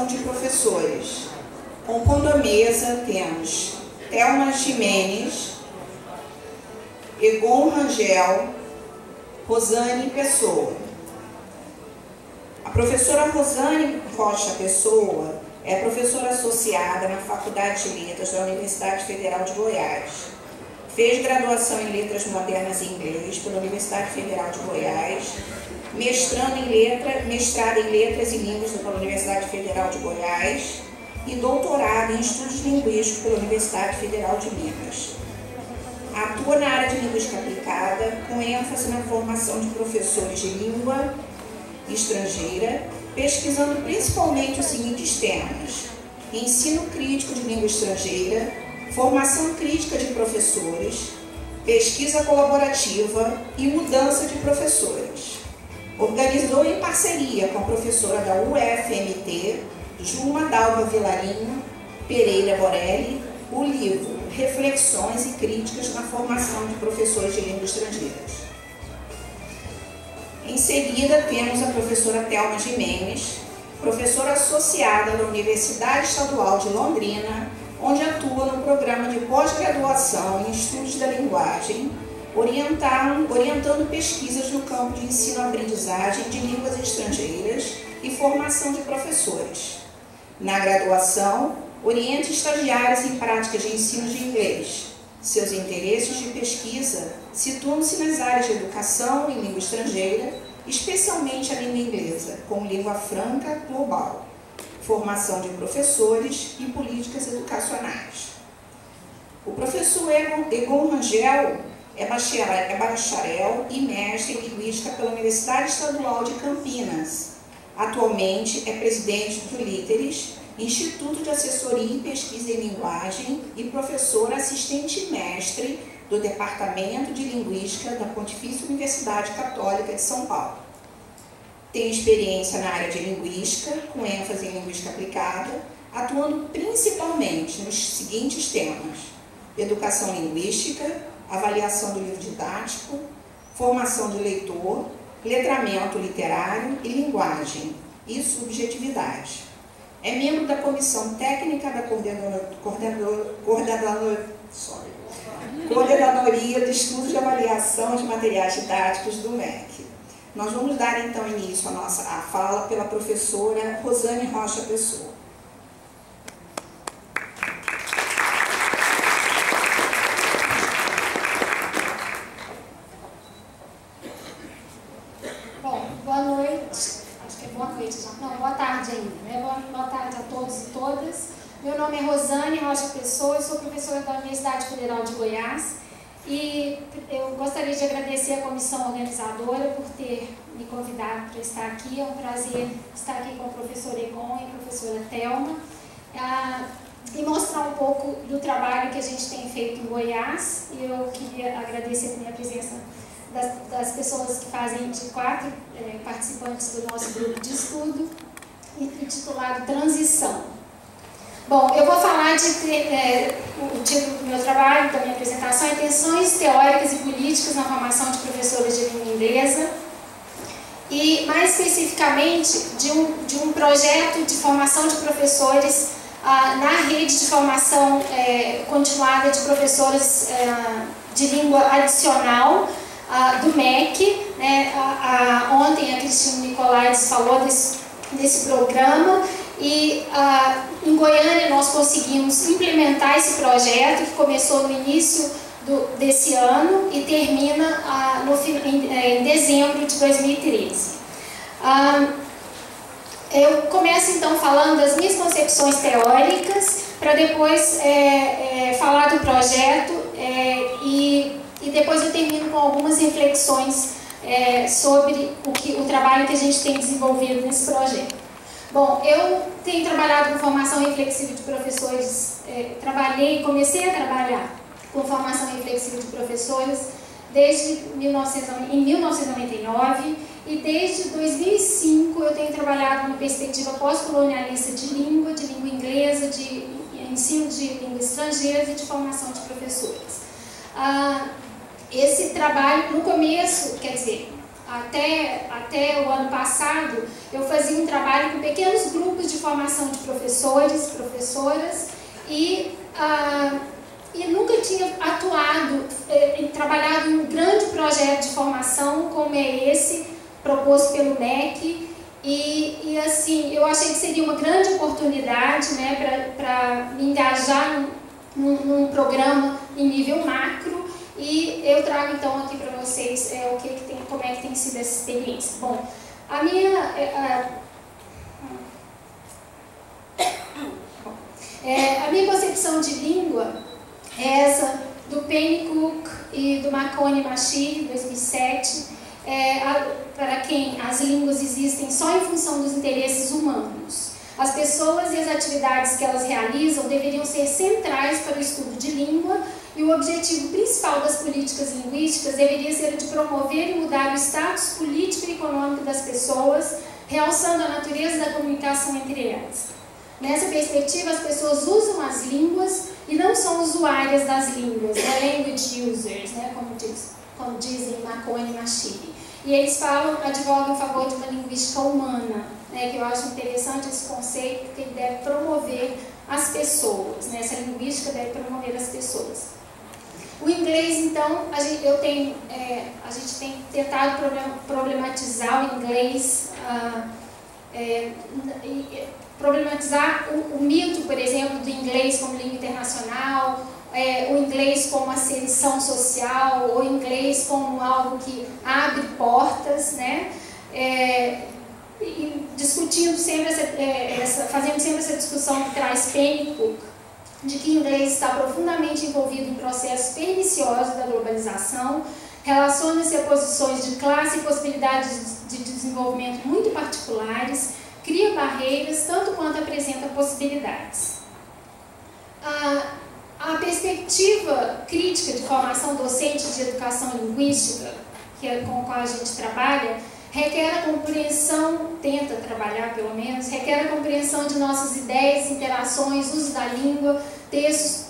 formação de professores. Compondo a mesa temos Thelma Ximenes, Egon Rangel, Rosane Pessoa. A professora Rosane Rocha Pessoa é professora associada na Faculdade de Letras da Universidade Federal de Goiás. Fez graduação em Letras Modernas e Inglês pela Universidade Federal de Goiás, mestrado em Letras e Línguas pela Universidade Federal de Goiás e doutorado em Estudos Linguísticos pela Universidade Federal de Minas. Atua na área de linguística aplicada, com ênfase na formação de professores de língua estrangeira, pesquisando principalmente os seguintes temas: ensino crítico de língua estrangeira, formação crítica de professores, pesquisa colaborativa e mudança de professores. Organizou em parceria com a professora da UFMT, Juma Dalva Vilarinho Pereira Borelli, o livro Reflexões e Críticas na Formação de Professores de Línguas Estrangeiras. Em seguida, temos a professora Thelma Ximenes, professora associada da Universidade Estadual de Londrina, onde atua no programa de pós-graduação em Estudos da Linguagem, orientando pesquisas no campo de ensino-aprendizagem de línguas estrangeiras e formação de professores. Na graduação, orienta estagiários em práticas de ensino de inglês. Seus interesses de pesquisa situam-se nas áreas de educação em língua estrangeira, especialmente a língua inglesa, como língua franca global, formação de professores e políticas educacionais. O professor Egon Rangel é bacharel e mestre em Linguística pela Universidade Estadual de Campinas. Atualmente é presidente do LITERES, Instituto de Assessoria e Pesquisa em Linguagem, e professor assistente-mestre do Departamento de Linguística da Pontifícia Universidade Católica de São Paulo. Tem experiência na área de linguística, com ênfase em linguística aplicada, atuando principalmente nos seguintes temas: educação linguística, avaliação do livro didático, formação de leitor, letramento literário e linguagem e subjetividade. É membro da Comissão Técnica da Coordenadoria de Estudos de Avaliação de Materiais Didáticos do MEC. Nós vamos dar então início à nossa fala pela professora Rosane Rocha Pessoa. Bom, boa noite. Acho que é boa noite já. Não, boa tarde ainda, né? Boa tarde a todos e todas. Meu nome é Rosane Rocha Pessoa, eu sou professora da Universidade Federal de Goiás. E eu gostaria de agradecer a comissão organizadora por ter me convidado para estar aqui. É um prazer estar aqui com o professor Egon e a professora Thelma e mostrar um pouco do trabalho que a gente tem feito em Goiás. E eu queria agradecer também a presença das pessoas que fazem de 4 participantes do nosso grupo de estudo, intitulado Transição. Bom, eu vou falar o título do meu trabalho, da minha apresentação, é Tensões Teóricas e Políticas na Formação de Professores de Língua Inglesa, e mais especificamente de um projeto de formação de professores na rede de formação continuada de professores de língua adicional do MEC. Né? Ontem a Cristina Nicolaides falou desse programa. E em Goiânia nós conseguimos implementar esse projeto que começou no início desse ano e termina em dezembro de 2013. Eu começo então falando das minhas concepções teóricas, para depois falar do projeto e depois eu termino com algumas reflexões sobre o trabalho que a gente tem desenvolvido nesse projeto. Bom, eu tenho trabalhado com formação reflexiva de professores, comecei a trabalhar com formação reflexiva de professores desde 1999 e desde 2005 eu tenho trabalhado numa perspectiva pós-colonialista de língua inglesa, de ensino de línguas estrangeiras e de formação de professores. Esse trabalho, no começo, quer dizer, até o ano passado, eu fazia um trabalho com pequenos grupos de formação de professores, professoras, e nunca tinha trabalhado em um grande projeto de formação como é esse, proposto pelo MEC, e assim, eu achei que seria uma grande oportunidade, né, para me engajar num programa em nível macro, e eu trago então aqui para vocês como é que tem sido essa experiência. Bom, a minha concepção de língua é essa do Pennycook e do Marconi-Machir, 2007, para quem as línguas existem só em função dos interesses humanos. As pessoas e as atividades que elas realizam deveriam ser centrais para o estudo de língua, e o objetivo principal das políticas linguísticas deveria ser o de promover e mudar o status político e econômico das pessoas, realçando a natureza da comunicação entre elas. Nessa perspectiva, as pessoas usam as línguas e não são usuárias das línguas, language users, né, como dizem Marconi e Machir. E eles advogam em favor de uma linguística humana, né, que eu acho interessante esse conceito, porque ele deve promover as pessoas, né, essa linguística deve promover as pessoas. O inglês, então, a gente tem tentado problematizar o inglês, problematizar o mito, por exemplo, do inglês como língua internacional, o inglês como ascensão social, o inglês como algo que abre portas, né? E discutindo sempre fazendo sempre essa discussão que traz Pennycook, de que o inglês está profundamente envolvido em processos perniciosos da globalização, relaciona-se a posições de classe e possibilidades de desenvolvimento muito particulares, cria barreiras, tanto quanto apresenta possibilidades. A perspectiva crítica de formação docente de educação linguística, com a qual a gente trabalha, requer a compreensão, tenta trabalhar pelo menos, requer a compreensão de nossas ideias, interações, uso da língua, textos,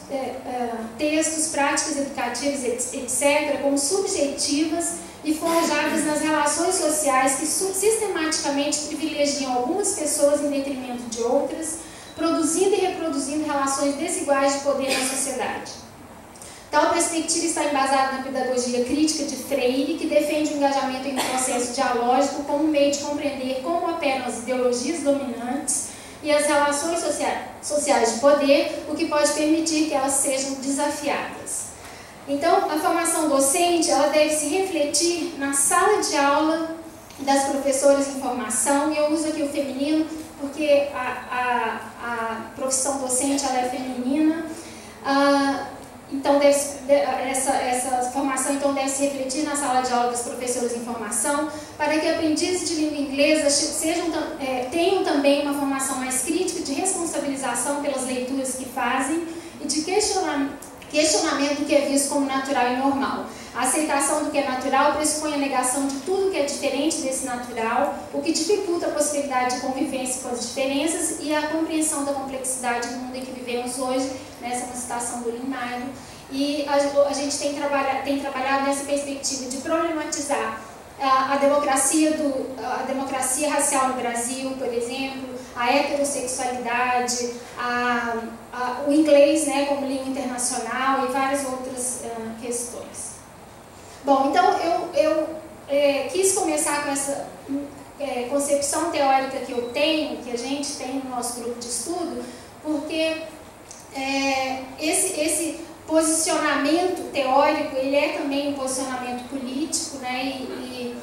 práticas educativas, etc., como subjetivas e forjadas nas relações sociais que sistematicamente privilegiam algumas pessoas em detrimento de outras, produzindo e reproduzindo relações desiguais de poder na sociedade. Tal perspectiva está embasada na pedagogia crítica de Freire, que defende o engajamento em um processo dialógico como meio de compreender como operam as ideologias dominantes e as relações sociais de poder, o que pode permitir que elas sejam desafiadas. Então, a formação docente ela deve se refletir na sala de aula das professoras em formação, e eu uso aqui o feminino porque a profissão docente ela é feminina. Então, essa formação então, deve se refletir na sala de aula das professoras em formação, para que aprendizes de língua inglesa tenham também uma formação mais crítica de responsabilização pelas leituras que fazem e de questionamento do que é visto como natural e normal. A aceitação do que é natural pressupõe a negação de tudo que é diferente desse natural, o que dificulta a possibilidade de convivência com as diferenças e a compreensão da complexidade do mundo em que vivemos hoje, nessa uma citação do Lin-Maio. E a gente tem trabalhado nessa perspectiva de problematizar a democracia racial no Brasil, por exemplo, a heterossexualidade, o inglês, né, como língua internacional e várias outras questões. Bom, então eu quis começar com essa concepção teórica que eu tenho, que a gente tem no nosso grupo de estudo, porque esse posicionamento teórico, ele é também um posicionamento político, né, e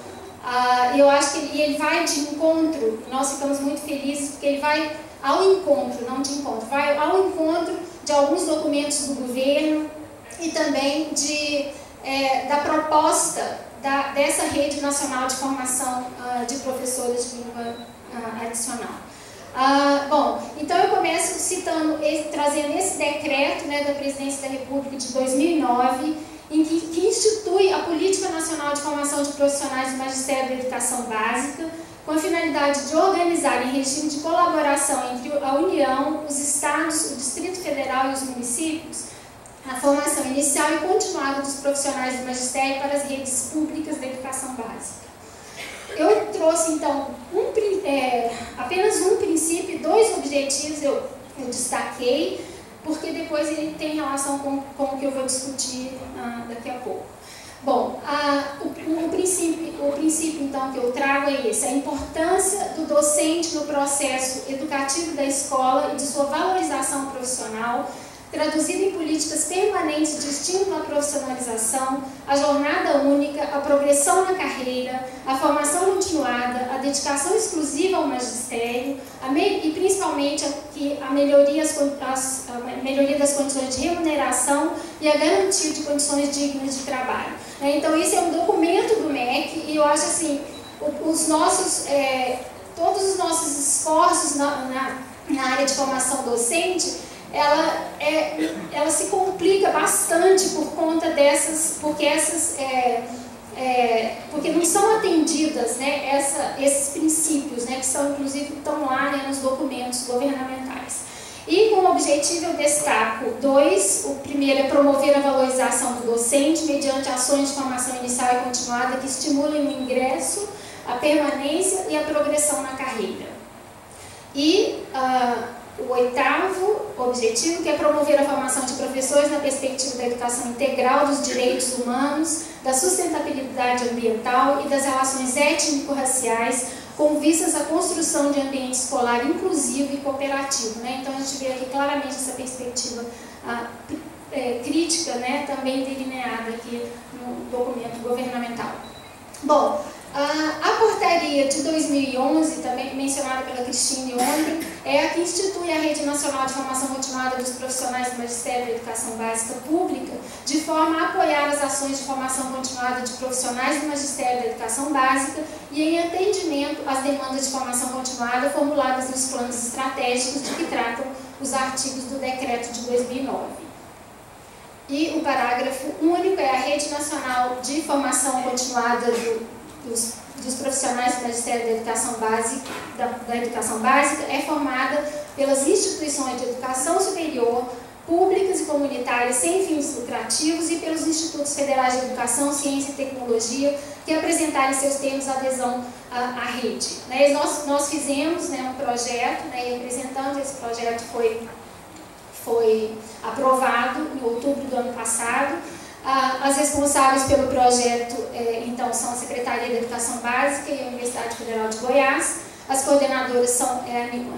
eu acho que ele vai de encontro, nós ficamos muito felizes porque ele vai ao encontro, não de encontro, vai ao encontro de alguns documentos do governo e também da proposta dessa rede nacional de formação de professores de língua adicional. Bom, então eu começo trazendo esse decreto, né, da Presidência da República de 2009, em que institui a Política Nacional de Formação de Profissionais do Magistério da Educação Básica, com a finalidade de organizar em regime de colaboração entre a União, os Estados, o Distrito Federal e os municípios, a formação inicial e continuada dos profissionais do magistério para as redes públicas da educação básica. Eu trouxe, então, apenas um princípio e 2 objetivos eu destaquei, porque depois ele tem relação com o que eu vou discutir daqui a pouco. Bom, o princípio, então, que eu trago é esse: a importância do docente no processo educativo da escola e de sua valorização profissional, traduzida em políticas permanentes de estímulo à profissionalização, a jornada única, a progressão na carreira, a formação continuada, a dedicação exclusiva ao magistério, e principalmente a melhoria das condições de remuneração e a garantia de condições dignas de trabalho. Então, esse é um documento do MEC, e eu acho assim, todos os nossos esforços na área de formação docente, ela se complica bastante por conta porque não são atendidas, né, esses princípios, né, que são, inclusive, estão lá, né, nos documentos governamentais. E como objetivo eu destaco 2, o primeiro é promover a valorização do docente mediante ações de formação inicial e continuada que estimulem o ingresso, a permanência e a progressão na carreira. E o 8º objetivo, que é promover a formação de professores na perspectiva da educação integral, dos direitos humanos, da sustentabilidade ambiental e das relações étnico-raciais, com vistas à construção de ambiente escolar inclusivo e cooperativo. Né? Então, a gente vê aqui claramente essa perspectiva crítica, né, também delineada aqui no documento governamental. Bom, a portaria de 2011, também mencionada pela Cristine ontem, é a que institui a Rede Nacional de Formação Continuada dos Profissionais do Magistério da Educação Básica Pública, de forma a apoiar as ações de formação continuada de profissionais do Magistério da Educação Básica e em atendimento às demandas de formação continuada formuladas nos planos estratégicos de que tratam os artigos do Decreto de 2009. E o parágrafo único é a Rede Nacional de Formação Continuada dos profissionais do Magistério da Educação Básica é formada pelas instituições de educação superior, públicas e comunitárias sem fins lucrativos e pelos institutos federais de educação, ciência e tecnologia que apresentarem seus termos de adesão à rede. Nós fizemos, né, um projeto, né, e apresentando esse projeto foi aprovado em outubro do ano passado. As responsáveis pelo projeto, então, são a Secretaria da Educação Básica e a Universidade Federal de Goiás. As coordenadoras são a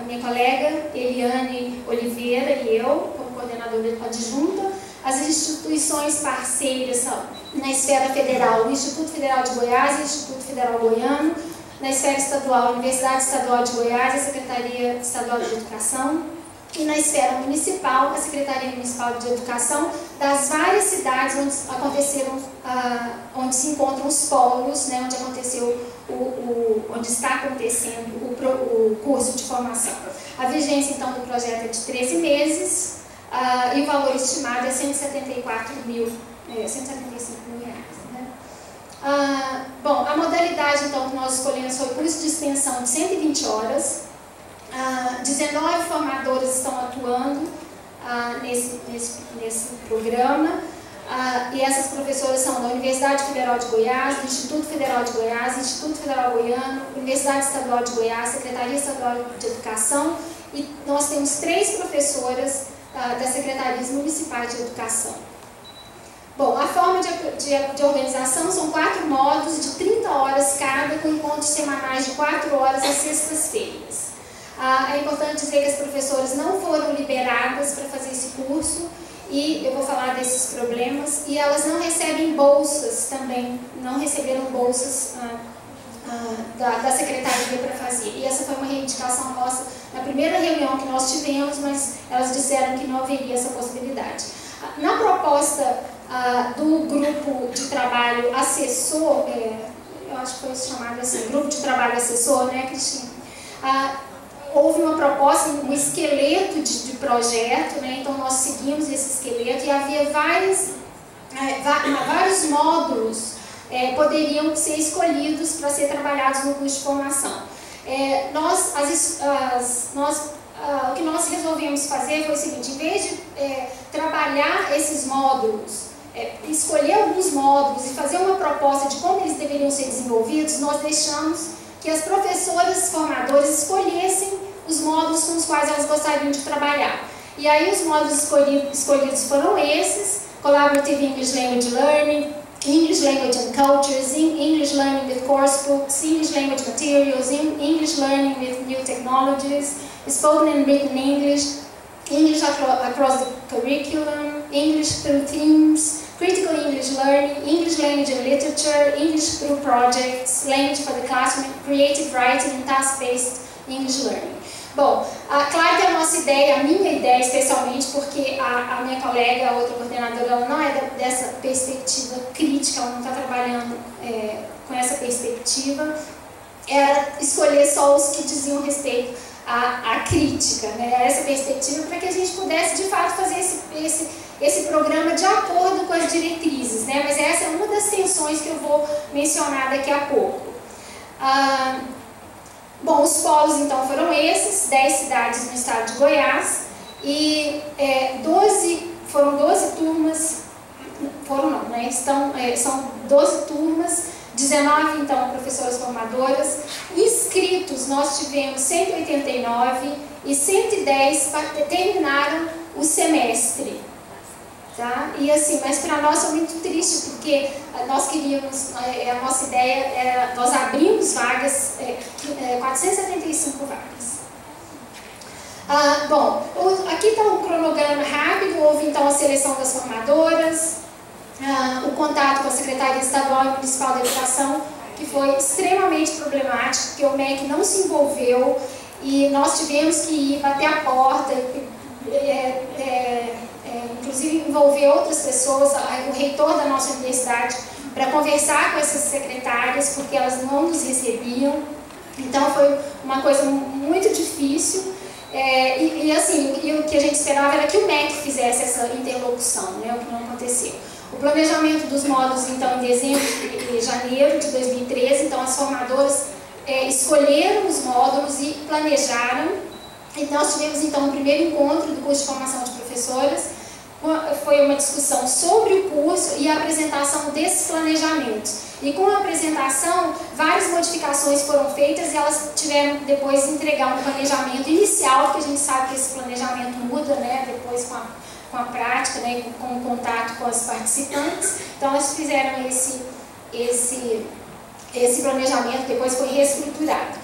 minha colega Eliane Oliveira e eu, como coordenadora adjunta. As instituições parceiras são, na esfera federal, o Instituto Federal de Goiás e o Instituto Federal Goiano. Na esfera estadual, a Universidade Estadual de Goiás e a Secretaria Estadual de Educação. E na esfera municipal, a Secretaria Municipal de Educação, das várias cidades onde se encontram os polos, né, onde está acontecendo o curso de formação. A vigência, então, do projeto é de 13 meses e o valor estimado é 175 mil reais. Né? Bom, a modalidade, então, que nós escolhemos foi curso de extensão de 120 horas. 19 formadores estão atuando nesse programa, e essas professoras são da Universidade Federal de Goiás, do Instituto Federal de Goiás, Instituto Federal Goiano, Universidade Estadual de Goiás, Secretaria Estadual de Educação, e nós temos 3 professoras das Secretarias Municipais de Educação. Bom, a forma de organização são 4 módulos de 30 horas cada, com encontros semanais de 4 horas às sextas-feiras. É importante dizer que as professoras não foram liberadas para fazer esse curso, e eu vou falar desses problemas, e elas não recebem bolsas também, não receberam bolsas da secretaria para fazer. E essa foi uma reivindicação nossa na primeira reunião que nós tivemos, mas elas disseram que não haveria essa possibilidade. Na proposta do grupo de trabalho assessor, eu acho que foi chamado assim, grupo de trabalho assessor, né, Cristina? Houve uma proposta, um esqueleto de projeto, né? Então nós seguimos esse esqueleto e havia vários módulos poderiam ser escolhidos para ser trabalhados no curso de formação. O que nós resolvemos fazer foi o seguinte: em vez de trabalhar esses módulos escolher alguns módulos e fazer uma proposta de como eles deveriam ser desenvolvidos, nós deixamos que as professoras formadoras escolhessem os módulos com os quais elas gostariam de trabalhar. E aí os módulos escolhidos foram esses: Collaborative English Language Learning, English Language and Cultures, English Learning with Course Books, English Language Materials, English Learning with New Technologies, Spoken and Written English, English across the curriculum, English through themes, Critical English Learning, English Language and Literature, English through projects, Language for the Classroom, Creative Writing and Task-Based English Learning. Bom, claro que a nossa ideia, a minha ideia especialmente, porque a minha colega, a outra coordenadora, ela não é dessa perspectiva crítica, ela não está trabalhando com essa perspectiva, era escolher só os que diziam respeito à crítica, né? Essa perspectiva, para que a gente pudesse de fato fazer esse programa de acordo com as diretrizes, né? Mas essa é uma das tensões que eu vou mencionar daqui a pouco. Bom, os polos então foram esses, 10 cidades no estado de Goiás, e foram 12 turmas, são 12 turmas, 19 então professoras formadoras, inscritos nós tivemos 189 e 110 terminaram o semestre. Tá? E assim, mas para nós foi muito triste, porque nós queríamos, a nossa ideia era, nós abrimos vagas, 475 vagas. Bom, aqui está um cronograma rápido, houve então a seleção das formadoras, o contato com a Secretaria Estadual e Municipal da Educação, que foi extremamente problemático, porque o MEC não se envolveu e nós tivemos que ir bater a porta, inclusive envolver outras pessoas, o reitor da nossa universidade, para conversar com essas secretárias, porque elas não nos recebiam. Então foi uma coisa muito difícil. E o que a gente esperava era que o MEC fizesse essa interlocução, né, o que não aconteceu. O planejamento dos módulos, então, em dezembro e janeiro de 2013, então as formadoras escolheram os módulos e planejaram. E nós tivemos então o primeiro encontro do curso de formação de professoras. Foi uma discussão sobre o curso e a apresentação desses planejamentos. E com a apresentação, várias modificações foram feitas e elas tiveram depois entregar um planejamento inicial, porque a gente sabe que esse planejamento muda, né, depois com a prática, né, com o contato com as participantes. Então elas fizeram esse planejamento, depois foi reestruturado.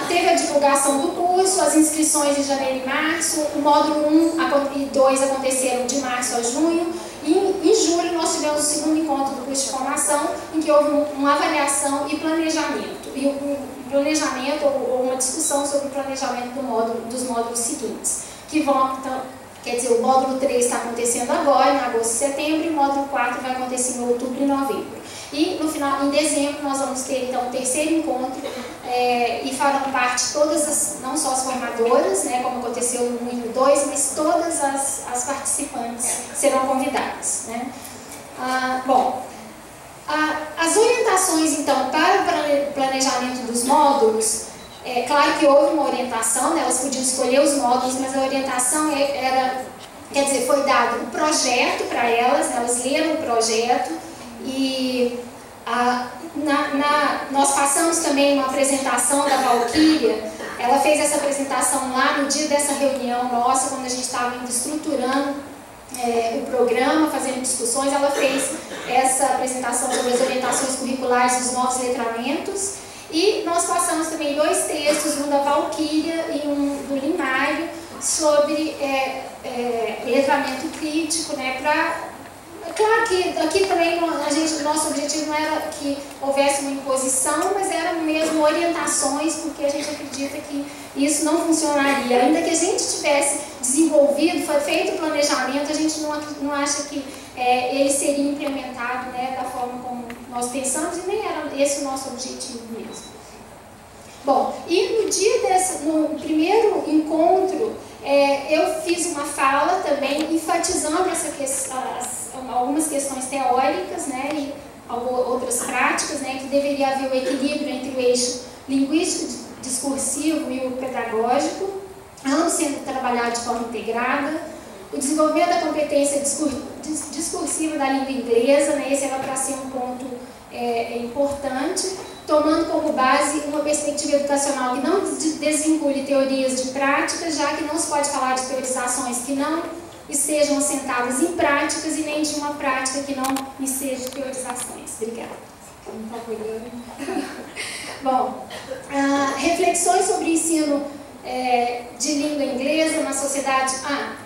Teve a divulgação do curso, as inscrições em janeiro e março, o módulo 1 e 2 aconteceram de março a junho, e em julho nós tivemos o segundo encontro do curso de formação, em que houve uma avaliação e planejamento, e um planejamento ou uma discussão sobre o planejamento dos módulos seguintes, que vão, então, quer dizer, o módulo 3 está acontecendo agora, em agosto e setembro, e o módulo 4 vai acontecer em outubro e novembro. E no final, em dezembro, nós vamos ter então o terceiro encontro e farão parte todas não só as formadoras, né, como aconteceu no 1 e no 2, mas todas as participantes serão convidadas. Né? As orientações então para o planejamento dos módulos, claro que houve uma orientação, né, elas podiam escolher os módulos, mas a orientação era, quer dizer, foi dado um projeto para elas, né, elas leram o projeto. E nós passamos também uma apresentação da Valquíria. Ela fez essa apresentação lá no dia dessa reunião nossa, quando a gente estava estruturando o programa, fazendo discussões. Ela fez essa apresentação sobre as orientações curriculares dos novos letramentos. E nós passamos também 2 textos, um da Valquíria e um do Limário, sobre letramento crítico, né, claro que aqui também nosso objetivo não era que houvesse uma imposição, mas eram mesmo orientações, porque a gente acredita que isso não funcionaria. Ainda que a gente tivesse desenvolvido, feito o planejamento, a gente não acha que ele seria implementado, né, da forma como nós pensamos, e nem era esse o nosso objetivo mesmo. Bom, e no primeiro encontro, eu fiz uma fala também enfatizando algumas questões teóricas, né, e outras práticas, né, que deveria haver o equilíbrio entre o eixo linguístico, discursivo e o pedagógico, ambos sendo trabalhados de forma integrada. O desenvolvimento da competência discursiva da língua inglesa, né, esse era para ser um ponto importante, tomando como base uma perspectiva educacional que não desvincule teorias de práticas, já que não se pode falar de teorizações que não estejam assentadas em práticas e nem de uma prática que não enseje teorizações. Obrigada. Não está apoiando. Bom, reflexões sobre o ensino de língua inglesa na sociedade.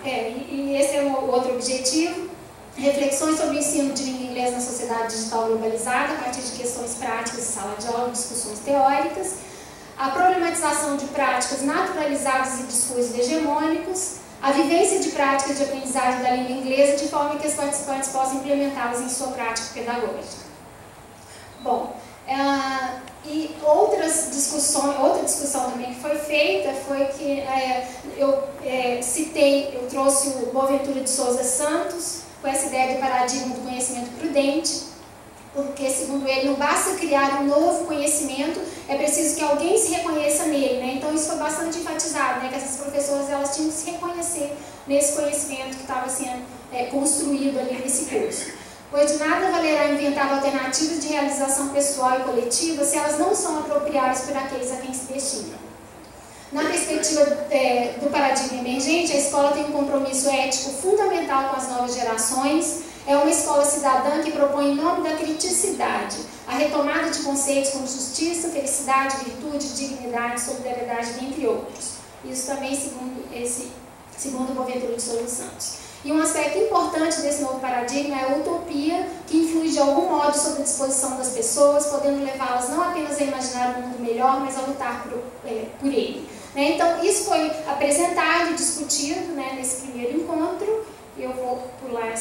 E esse é o outro objetivo. Reflexões sobre o ensino de língua inglesa na sociedade digital globalizada, a partir de questões práticas de sala de aula, discussões teóricas. A problematização de práticas naturalizadas e discursos hegemônicos. A vivência de práticas de aprendizagem da língua inglesa, de forma que os participantes possam implementá-las em sua prática pedagógica. Bom, e outra discussão também que foi feita foi que eu trouxe o Boaventura de Souza Santos, com essa ideia de paradigma do conhecimento prudente, porque, segundo ele, não basta criar um novo conhecimento, é preciso que alguém se reconheça nele, né? Então isso foi bastante enfatizado, né? Que essas professoras elas tinham que se reconhecer nesse conhecimento que estava sendo construído ali nesse curso. Pois de nada valerá inventar alternativas de realização pessoal e coletiva se elas não são apropriadas por aqueles a quem se destinam. Na perspectiva do paradigma emergente, a escola tem um compromisso ético fundamental com as novas gerações. É uma escola cidadã que propõe, em nome da criticidade, a retomada de conceitos como justiça, felicidade, virtude, dignidade, solidariedade, entre outros. Isso também segundo o Boaventura de Souza Santos. E um aspecto importante desse novo paradigma é a utopia, que influi de algum modo sobre a disposição das pessoas, podendo levá-las não apenas a imaginar um mundo melhor, mas a lutar por ele. Então, isso foi apresentado e discutido, né, nesse primeiro encontro. Eu vou pular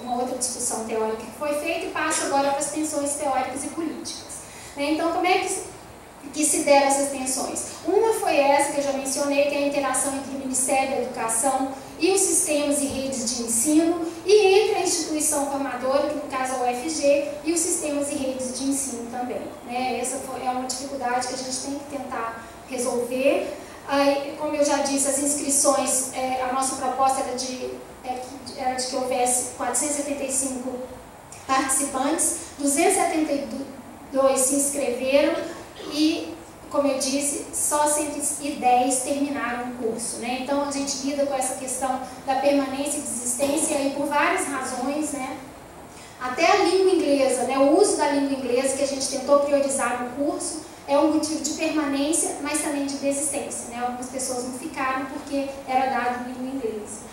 uma outra discussão teórica que foi feita e passo agora para as tensões teóricas e políticas. Então, como é que se deram essas tensões? Uma foi essa que eu já mencionei, que é a interação entre o Ministério da Educação e os sistemas e redes de ensino, e entre a instituição formadora, que no caso é o UFG, e os sistemas e redes de ensino também. Essa é uma dificuldade que a gente tem que tentar resolver. Como eu já disse, as inscrições, a nossa proposta era de que houvesse 475 participantes, 272 se inscreveram e, como eu disse, só 110 terminaram o curso. Então a gente lida com essa questão da permanência e desistência e por várias razões, até a língua inglesa, o uso da língua inglesa que a gente tentou priorizar no curso, é um motivo de permanência, mas também de desistência. Algumas pessoas não ficaram porque era dado em língua inglesa.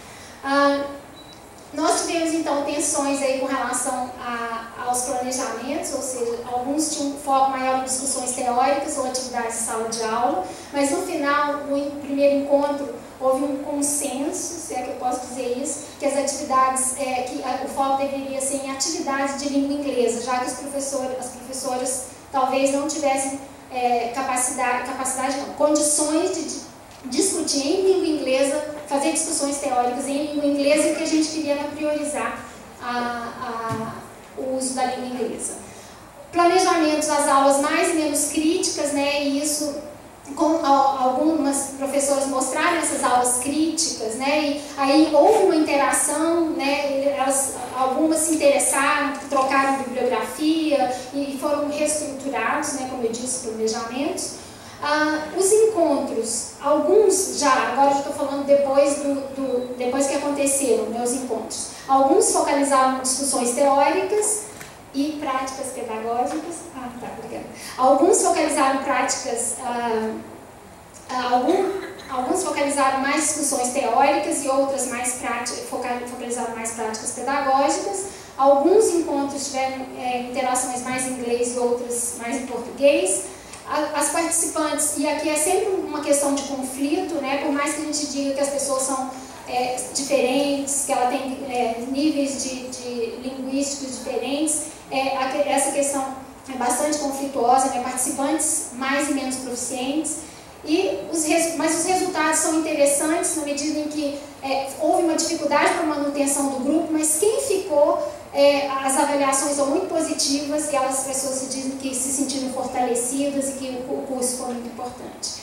Nós tivemos, então, tensões aí com relação aos planejamentos, ou seja, alguns tinham um foco maior em discussões teóricas ou atividades de sala de aula, mas no final, no primeiro encontro, houve um consenso, se é que eu posso dizer isso, que as atividades, o foco deveria ser em atividades de língua inglesa, já que as professoras talvez não tivessem condições de discutir em língua inglesa, fazer discussões teóricas em língua inglesa, e o que a gente queria era priorizar o uso da língua inglesa. Planejamentos das aulas mais e menos críticas, e isso, com algumas professoras mostraram essas aulas críticas, e aí houve uma interação, algumas se interessaram, trocaram bibliografia e foram reestruturados, como eu disse, planejamentos. Os encontros, alguns agora eu estou falando depois que aconteceram, os encontros. Alguns focalizaram em discussões teóricas e práticas pedagógicas. Obrigada. Alguns focalizaram práticas, alguns focalizaram mais discussões teóricas e outras focalizaram mais práticas pedagógicas. Alguns encontros tiveram interações mais em inglês e outras mais em português. As participantes, e aqui é sempre uma questão de conflito, por mais que a gente diga que as pessoas são diferentes, que ela tem níveis de linguísticos diferentes, essa questão é bastante conflituosa, participantes mais e menos proficientes, mas os resultados são interessantes na medida em que houve uma dificuldade para a manutenção do grupo, mas quem ficou, as avaliações são muito positivas e as pessoas se dizem que se sentiram fortalecidas e que o curso foi muito importante.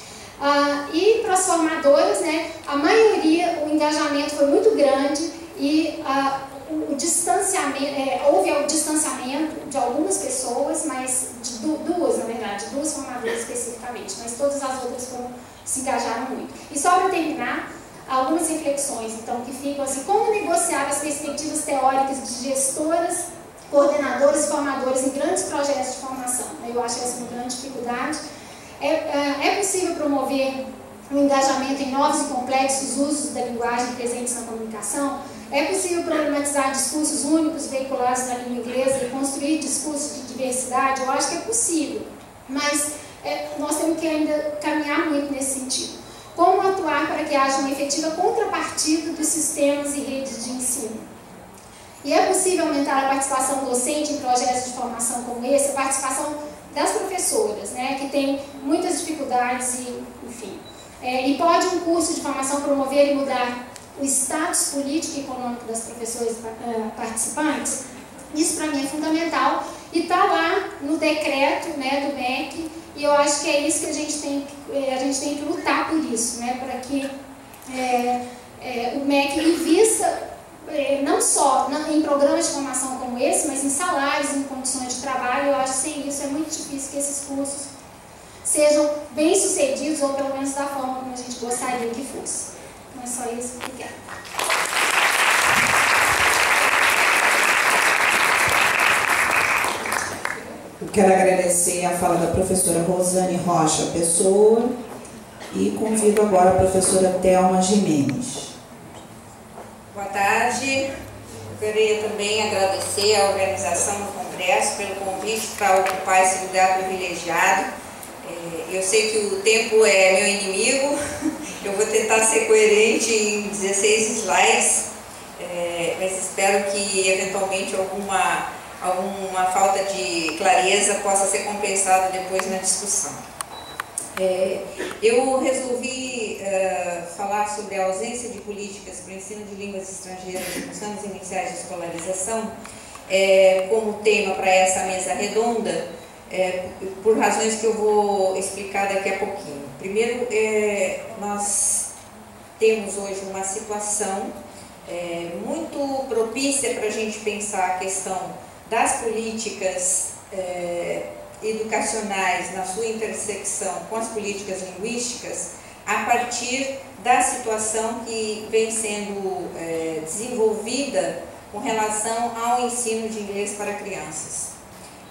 E para as formadoras, né, a maioria, o engajamento foi muito grande e o distanciamento, houve o distanciamento de algumas pessoas, mas de duas, na verdade, duas formadoras especificamente, mas todas as outras se engajaram muito. E só para terminar, algumas reflexões, então, que ficam assim: como negociar as perspectivas teóricas de gestoras, coordenadoras e formadoras em grandes projetos de formação. Eu acho essa uma grande dificuldade. É possível promover o engajamento em novos e complexos usos da linguagem presentes na comunicação? É possível problematizar discursos únicos veiculados na língua inglesa e construir discursos de diversidade? Eu acho que é possível, mas nós temos que ainda caminhar muito nesse sentido. Como atuar para que haja uma efetiva contrapartida dos sistemas e redes de ensino? E é possível aumentar a participação docente em projetos de formação como esse, a participação das professoras, né, que tem muitas dificuldades e, enfim. E pode um curso de formação promover e mudar o status político e econômico das professoras participantes? Isso para mim é fundamental e está lá no decreto, né, do MEC, e eu acho que é isso que a gente tem que lutar por isso, né, para que o MEC invista não só em programas de formação como esse, mas em salários, em condições de trabalho. Eu acho que sem isso é muito difícil que esses cursos sejam bem-sucedidos, ou pelo menos da forma como a gente gostaria que fosse. Não é só isso. Obrigada. Eu quero agradecer a fala da professora Rosane Rocha Pessoa e convido agora a professora Thelma Jimenez. Boa tarde. Eu queria também agradecer à organização do Congresso pelo convite para ocupar esse lugar privilegiado. Eu sei que o tempo é meu inimigo, eu vou tentar ser coerente em 16 slides, mas espero que eventualmente alguma falta de clareza possa ser compensada depois na discussão. Eu resolvi falar sobre a ausência de políticas para o ensino de línguas estrangeiras nos anos iniciais de escolarização como tema para essa mesa redonda, por razões que eu vou explicar daqui a pouquinho. Primeiro, nós temos hoje uma situação muito propícia para a gente pensar a questão das políticas educacionais na sua intersecção com as políticas linguísticas, a partir da situação que vem sendo desenvolvida com relação ao ensino de inglês para crianças.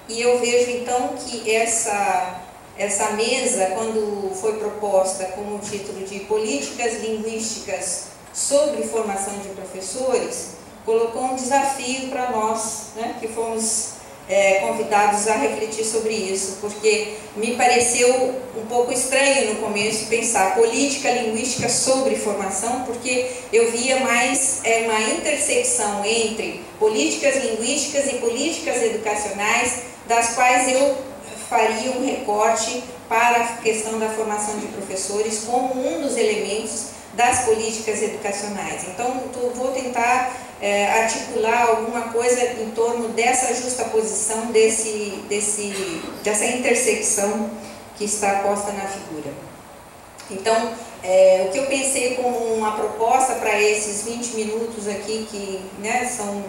E eu vejo então que essa mesa, quando foi proposta com o título de Políticas Linguísticas sobre Formação de Professores, colocou um desafio para nós, né, que fomos convidados a refletir sobre isso, porque me pareceu um pouco estranho no começo pensar política linguística sobre formação, porque eu via mais uma intersecção entre políticas linguísticas e políticas educacionais, das quais eu faria um recorte para a questão da formação de professores como um dos elementos das políticas educacionais. Então, vou tentar articular alguma coisa em torno dessa justaposição, dessa intersecção que está posta na figura. Então, o que eu pensei como uma proposta para esses 20 minutos aqui, que, né, são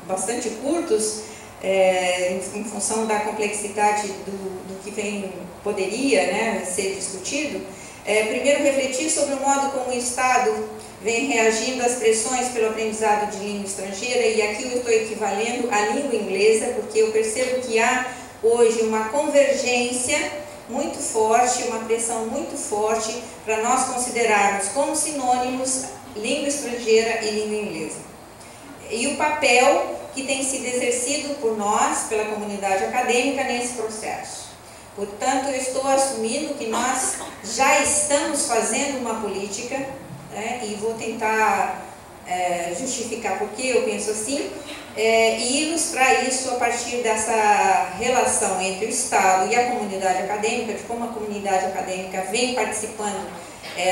bastante curtos, em função da complexidade do que poderia, né, ser discutido, primeiro refletir sobre o modo como o Estado vem reagindo às pressões pelo aprendizado de língua estrangeira, e aqui eu estou equivalendo à língua inglesa, porque eu percebo que há hoje uma convergência muito forte, uma pressão muito forte para nós considerarmos como sinônimos língua estrangeira e língua inglesa. E o papel que tem sido exercido por nós, pela comunidade acadêmica, nesse processo. Portanto, eu estou assumindo que nós já estamos fazendo uma política, né, e vou tentar justificar por que eu penso assim, e ilustrar isso a partir dessa relação entre o Estado e a comunidade acadêmica, de como a comunidade acadêmica vem participando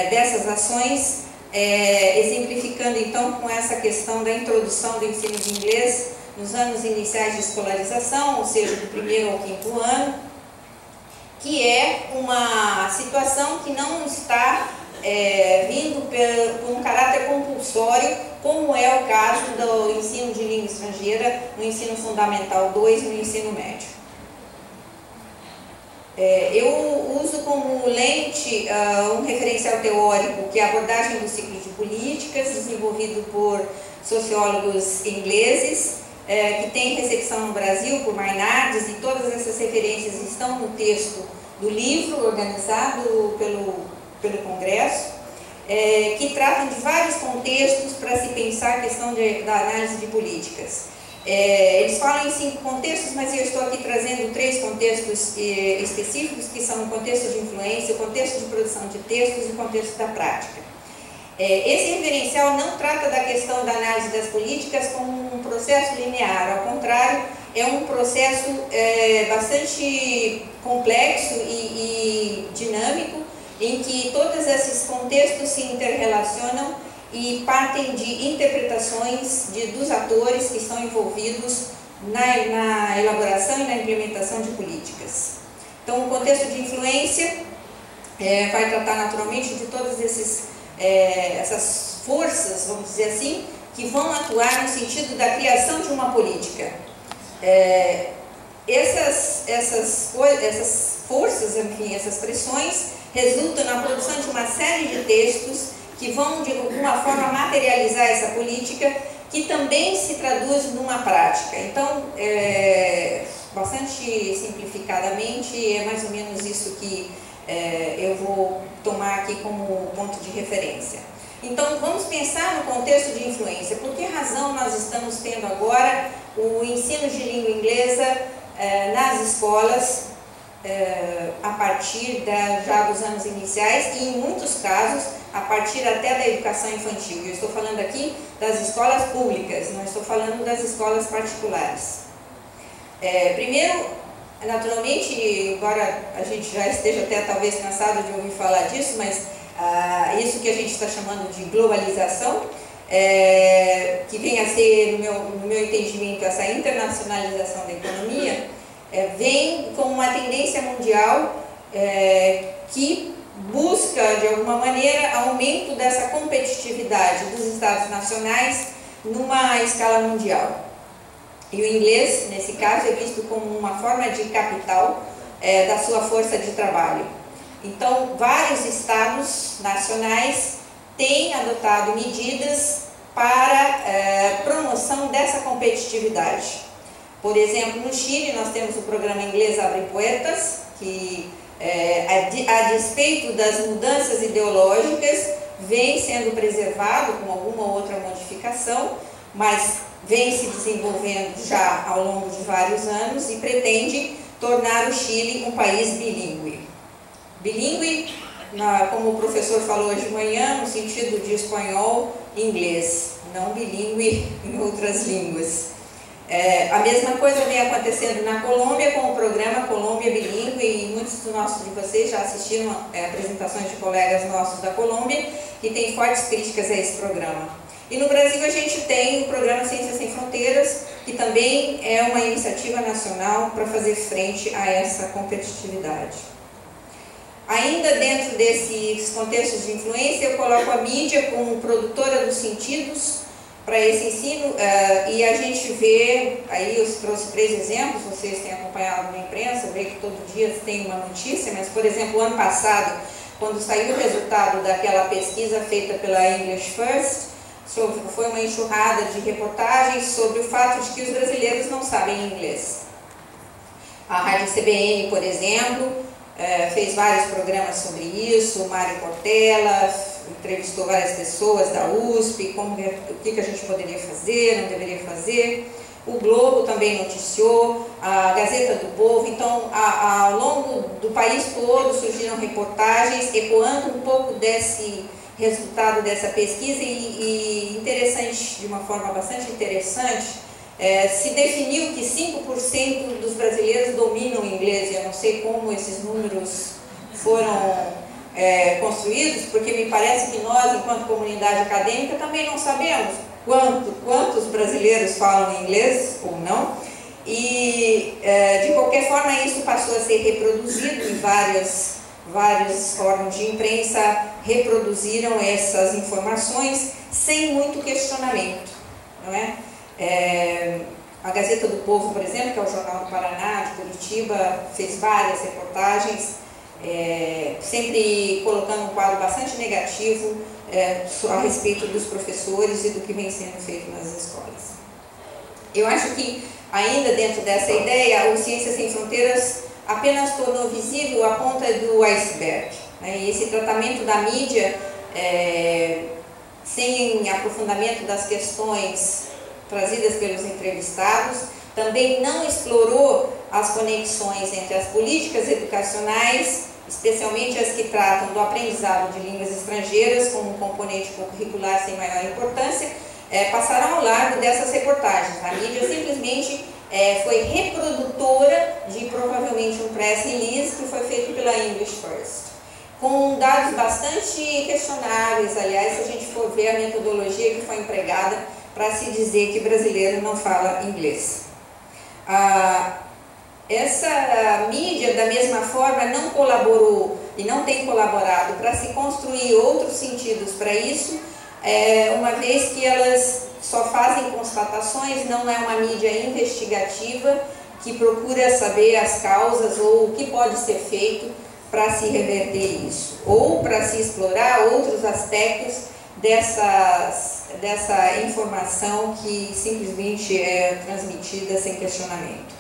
dessas ações, exemplificando então com essa questão da introdução do ensino de inglês nos anos iniciais de escolarização, ou seja, do 1º ao 5º ano, que é uma situação que não está vindo por um caráter compulsório, como é o caso do ensino de língua estrangeira no ensino fundamental 2 e no ensino médio. Eu uso como lente um referencial teórico, que é a abordagem do ciclo de políticas, desenvolvido por sociólogos ingleses, que tem recepção no Brasil por Maynardes, e todas essas referências estão no texto do livro organizado pelo Congresso, que tratam de vários contextos para se pensar a questão da análise de políticas. Eles falam em 5 contextos, mas eu estou aqui trazendo 3 contextos específicos, que são o contexto de influência, o contexto de produção de textos e o contexto da prática. Esse referencial não trata da questão da análise das políticas como um processo linear, ao contrário, é um processo bastante complexo e dinâmico, em que todos esses contextos se interrelacionam e partem de interpretações dos atores que estão envolvidos na elaboração e na implementação de políticas. Então, o contexto de influência vai tratar naturalmente de todas essas forças, vamos dizer assim, que vão atuar no sentido da criação de uma política. Essas forças, enfim, essas pressões, resultam na produção de uma série de textos que vão, de alguma forma, materializar essa política, que também se traduz numa prática. Então, bastante simplificadamente, é mais ou menos isso que eu vou tomar aqui como ponto de referência. Então, vamos pensar no contexto de influência. Por que razão nós estamos tendo agora o ensino de língua inglesa nas escolas, a partir já dos anos iniciais e, em muitos casos, a partir até da educação infantil? Eu estou falando aqui das escolas públicas, não estou falando das escolas particulares. Primeiro, naturalmente, embora a gente já esteja até talvez cansado de ouvir falar disso, mas isso que a gente está chamando de globalização, que vem a ser, no meu entendimento, essa internacionalização da economia, vem como uma tendência mundial que busca, de alguma maneira, aumento dessa competitividade dos Estados nacionais numa escala mundial. E o inglês, nesse caso, é visto como uma forma de capital da sua força de trabalho. Então, vários estados nacionais têm adotado medidas para promoção dessa competitividade. Por exemplo, no Chile, nós temos o programa inglês Abre Puertas, que, a despeito das mudanças ideológicas, vem sendo preservado com alguma outra modificação, mas vem se desenvolvendo já ao longo de vários anos e pretende tornar o Chile um país bilíngue. Bilíngue, como o professor falou hoje de manhã, no sentido de espanhol e inglês, não bilíngue em outras línguas. A mesma coisa vem acontecendo na Colômbia com o programa Colômbia Bilíngue, e muitos de vocês já assistiram apresentações de colegas nossos da Colômbia que têm fortes críticas a esse programa. E no Brasil a gente tem o programa Ciências Sem Fronteiras, que também é uma iniciativa nacional para fazer frente a essa competitividade. Ainda dentro desses contextos de influência, eu coloco a mídia como produtora dos sentidos para esse ensino, e a gente vê, aí eu trouxe 3 exemplos, vocês têm acompanhado na imprensa, vê que todo dia tem uma notícia, mas, por exemplo, o ano passado, quando saiu o resultado daquela pesquisa feita pela English First, foi uma enxurrada de reportagens sobre o fato de que os brasileiros não sabem inglês. A Rádio CBN, por exemplo, fez vários programas sobre isso, o Mário Cortella entrevistou várias pessoas da USP, o que a gente poderia fazer, não deveria fazer. O Globo também noticiou, a Gazeta do Povo. Então, ao longo do país todo surgiram reportagens ecoando um pouco desse resultado dessa pesquisa, e interessante, de uma forma bastante interessante, se definiu que 5% dos brasileiros dominam o inglês. Eu não sei como esses números foram construídos, porque me parece que nós, enquanto comunidade acadêmica, também não sabemos quantos brasileiros falam inglês ou não. e de qualquer forma isso passou a ser reproduzido em vários órgãos de imprensa reproduziram essas informações sem muito questionamento, não é? A Gazeta do Povo, por exemplo, que é o Jornal do Paraná, de Curitiba, fez várias reportagens, sempre colocando um quadro bastante negativo a respeito dos professores e do que vem sendo feito nas escolas. Eu acho que, ainda dentro dessa ideia, o Ciências Sem Fronteiras apenas tornou visível a ponta do iceberg, né? E esse tratamento da mídia, sem aprofundamento das questões trazidas pelos entrevistados, também não explorou as conexões entre as políticas educacionais, especialmente as que tratam do aprendizado de línguas estrangeiras como um componente curricular sem maior importância, passaram ao largo dessas reportagens. A mídia simplesmente foi reprodutora de provavelmente um press release que foi feito pela English First, com dados bastante questionáveis, aliás, se a gente for ver a metodologia que foi empregada para se dizer que brasileiro não fala inglês. Essa mídia, da mesma forma, não colaborou e não tem colaborado para se construir outros sentidos para isso, uma vez que elas só fazem constatações, não é uma mídia investigativa que procura saber as causas ou o que pode ser feito para se reverter isso, ou para se explorar outros aspectos dessa informação que simplesmente é transmitida sem questionamento.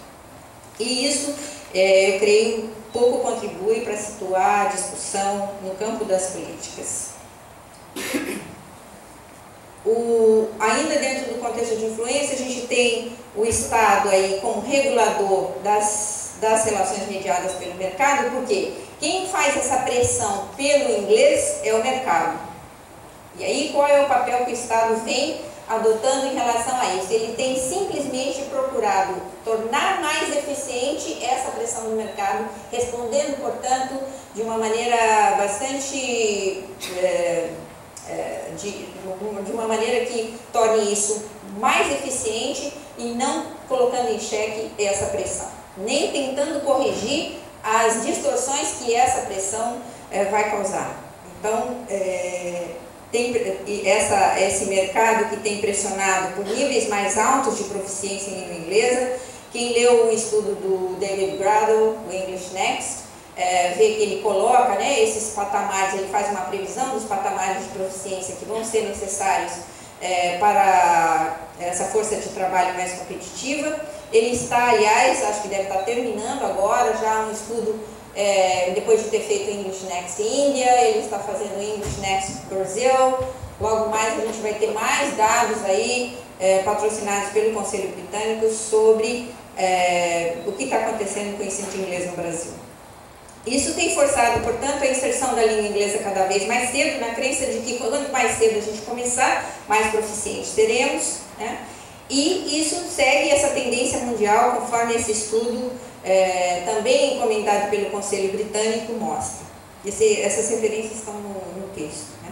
E isso, eu creio, pouco contribui para situar a discussão no campo das políticas. Ainda dentro do contexto de influência, a gente tem o Estado aí como regulador das relações mediadas pelo mercado, porque quem faz essa pressão pelo inglês é o mercado. E aí, qual é o papel que o Estado vem adotando em relação a isso? Ele tem simplesmente procurado tornar mais eficiente essa pressão do mercado, respondendo, portanto, de uma maneira bastante... de uma maneira que torne isso mais eficiente e não colocando em xeque essa pressão, nem tentando corrigir as distorções que essa pressão vai causar. Então, esse mercado que tem pressionado por níveis mais altos de proficiência em língua inglesa, quem leu o estudo do David Gradle, o English Next, vê que ele coloca, né, esses patamares, ele faz uma previsão dos patamares de proficiência que vão ser necessários para essa força de trabalho mais competitiva. Ele está, aliás, acho que deve estar terminando agora já um estudo, depois de ter feito English Next Índia, ele está fazendo English Next Brasil. Logo mais a gente vai ter mais dados aí, patrocinados pelo Conselho Britânico, sobre o que está acontecendo com o ensino de inglês no Brasil. Isso tem forçado, portanto, a inserção da língua inglesa cada vez mais cedo, na crença de que quanto mais cedo a gente começar, mais proficientes teremos, né? E isso segue essa tendência mundial, conforme esse estudo, também encomendado pelo Conselho Britânico, mostra. Essas referências estão no texto, né?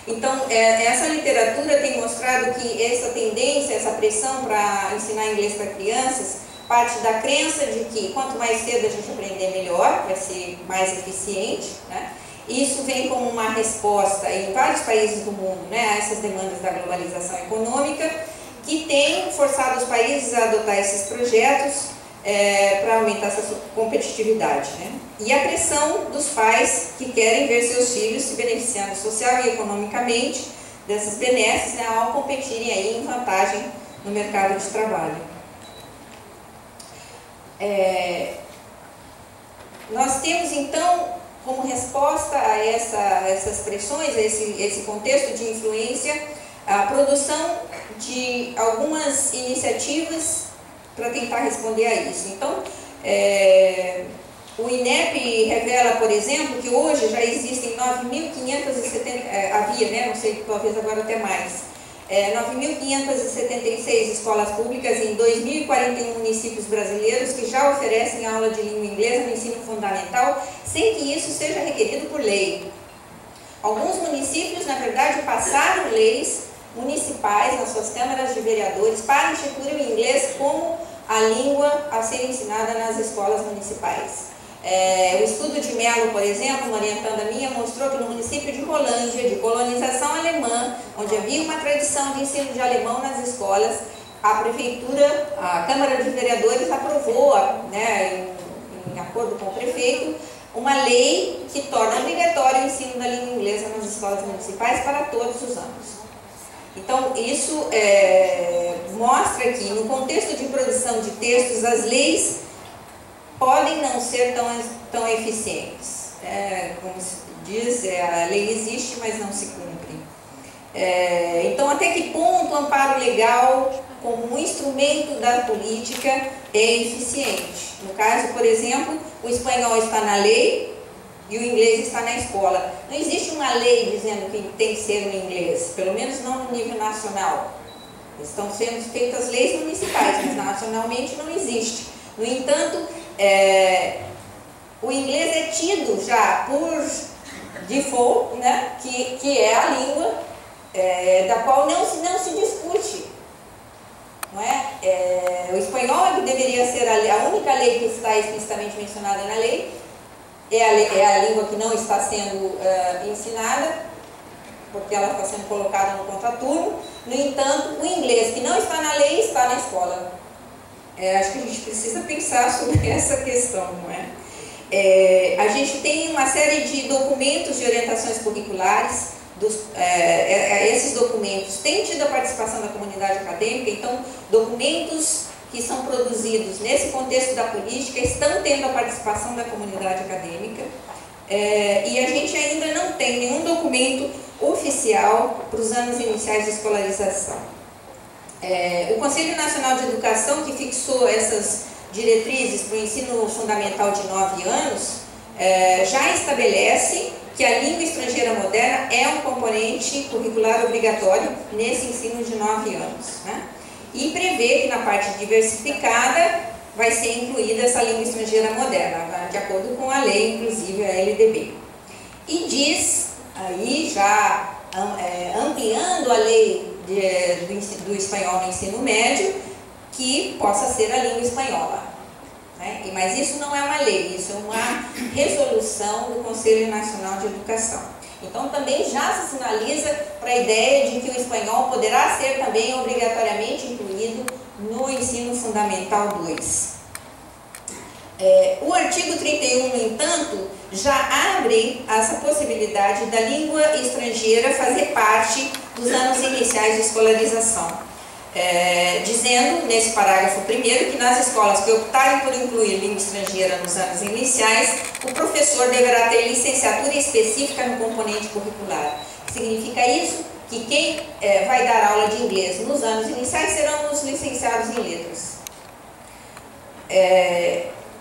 Então, essa literatura tem mostrado que essa tendência, essa pressão para ensinar inglês para crianças, parte da crença de que quanto mais cedo a gente aprender, melhor, vai ser mais eficiente, né? Isso vem como uma resposta em vários países do mundo, né, a essas demandas da globalização econômica, que tem forçado os países a adotar esses projetos para aumentar essa competitividade, né? E a pressão dos pais que querem ver seus filhos se beneficiando social e economicamente dessas benesses, né, ao competirem aí em vantagem no mercado de trabalho. Nós temos, então, como resposta a essas pressões, a esse contexto de influência, a produção de algumas iniciativas para tentar responder a isso. Então, o INEP revela, por exemplo, que hoje já existem 9.570, havia, né, não sei, talvez agora até mais, 9.576 escolas públicas em 2.041 municípios brasileiros que já oferecem aula de língua inglesa no ensino fundamental, sem que isso seja requerido por lei. Alguns municípios, na verdade, passaram leis municipais nas suas câmaras de vereadores para instituir o inglês como a língua a ser ensinada nas escolas municipais. O estudo de Mello, por exemplo, uma orientanda minha, mostrou que no município de Rolândia, de colonização alemã, onde havia uma tradição de ensino de alemão nas escolas, a prefeitura, a Câmara de Vereadores aprovou, né, em acordo com o prefeito, uma lei que torna obrigatório o ensino da língua inglesa nas escolas municipais para todos os anos. Então, isso mostra que, no contexto de produção de textos, as leis podem não ser tão eficientes. Como se diz, a lei existe, mas não se cumpre. Então, até que ponto o amparo legal, como um instrumento da política, é eficiente? No caso, por exemplo, o espanhol está na lei e o inglês está na escola. Não existe uma lei dizendo que tem que ser no inglês, pelo menos não no nível nacional. Estão sendo feitas leis municipais, mas nacionalmente não existe. No entanto, o inglês é tido já por default, né, que é a língua da qual não se discute. Não é? O espanhol é que deveria ser a única lei que está explicitamente mencionada na lei, é a língua que não está sendo ensinada, porque ela está sendo colocada no contraturno. No entanto, o inglês, que não está na lei, está na escola. Acho que a gente precisa pensar sobre essa questão, não é? A gente tem uma série de documentos de orientações curriculares. Esses documentos têm tido a participação da comunidade acadêmica, então documentos que são produzidos nesse contexto da política estão tendo a participação da comunidade acadêmica, e a gente ainda não tem nenhum documento oficial para os anos iniciais de escolarização. O Conselho Nacional de Educação, que fixou essas diretrizes para o ensino fundamental de 9 anos, já estabelece que a língua estrangeira moderna é um componente curricular obrigatório nesse ensino de 9 anos, né? E prevê que na parte diversificada vai ser incluída essa língua estrangeira moderna, de acordo com a lei, inclusive a LDB. E diz, aí já ampliando a lei do espanhol no ensino médio, que possa ser a língua espanhola. Mas isso não é uma lei, isso é uma resolução do Conselho Nacional de Educação. Então também já se sinaliza para a ideia de que o espanhol poderá ser também obrigatoriamente incluído no ensino fundamental 2. O artigo 31, no entanto, já abre essa possibilidade da língua estrangeira fazer parte dos anos iniciais de escolarização. Dizendo, nesse parágrafo primeiro, que nas escolas que optarem por incluir língua estrangeira nos anos iniciais, o professor deverá ter licenciatura específica no componente curricular. Significa isso que quem vai dar aula de inglês nos anos iniciais serão os licenciados em letras.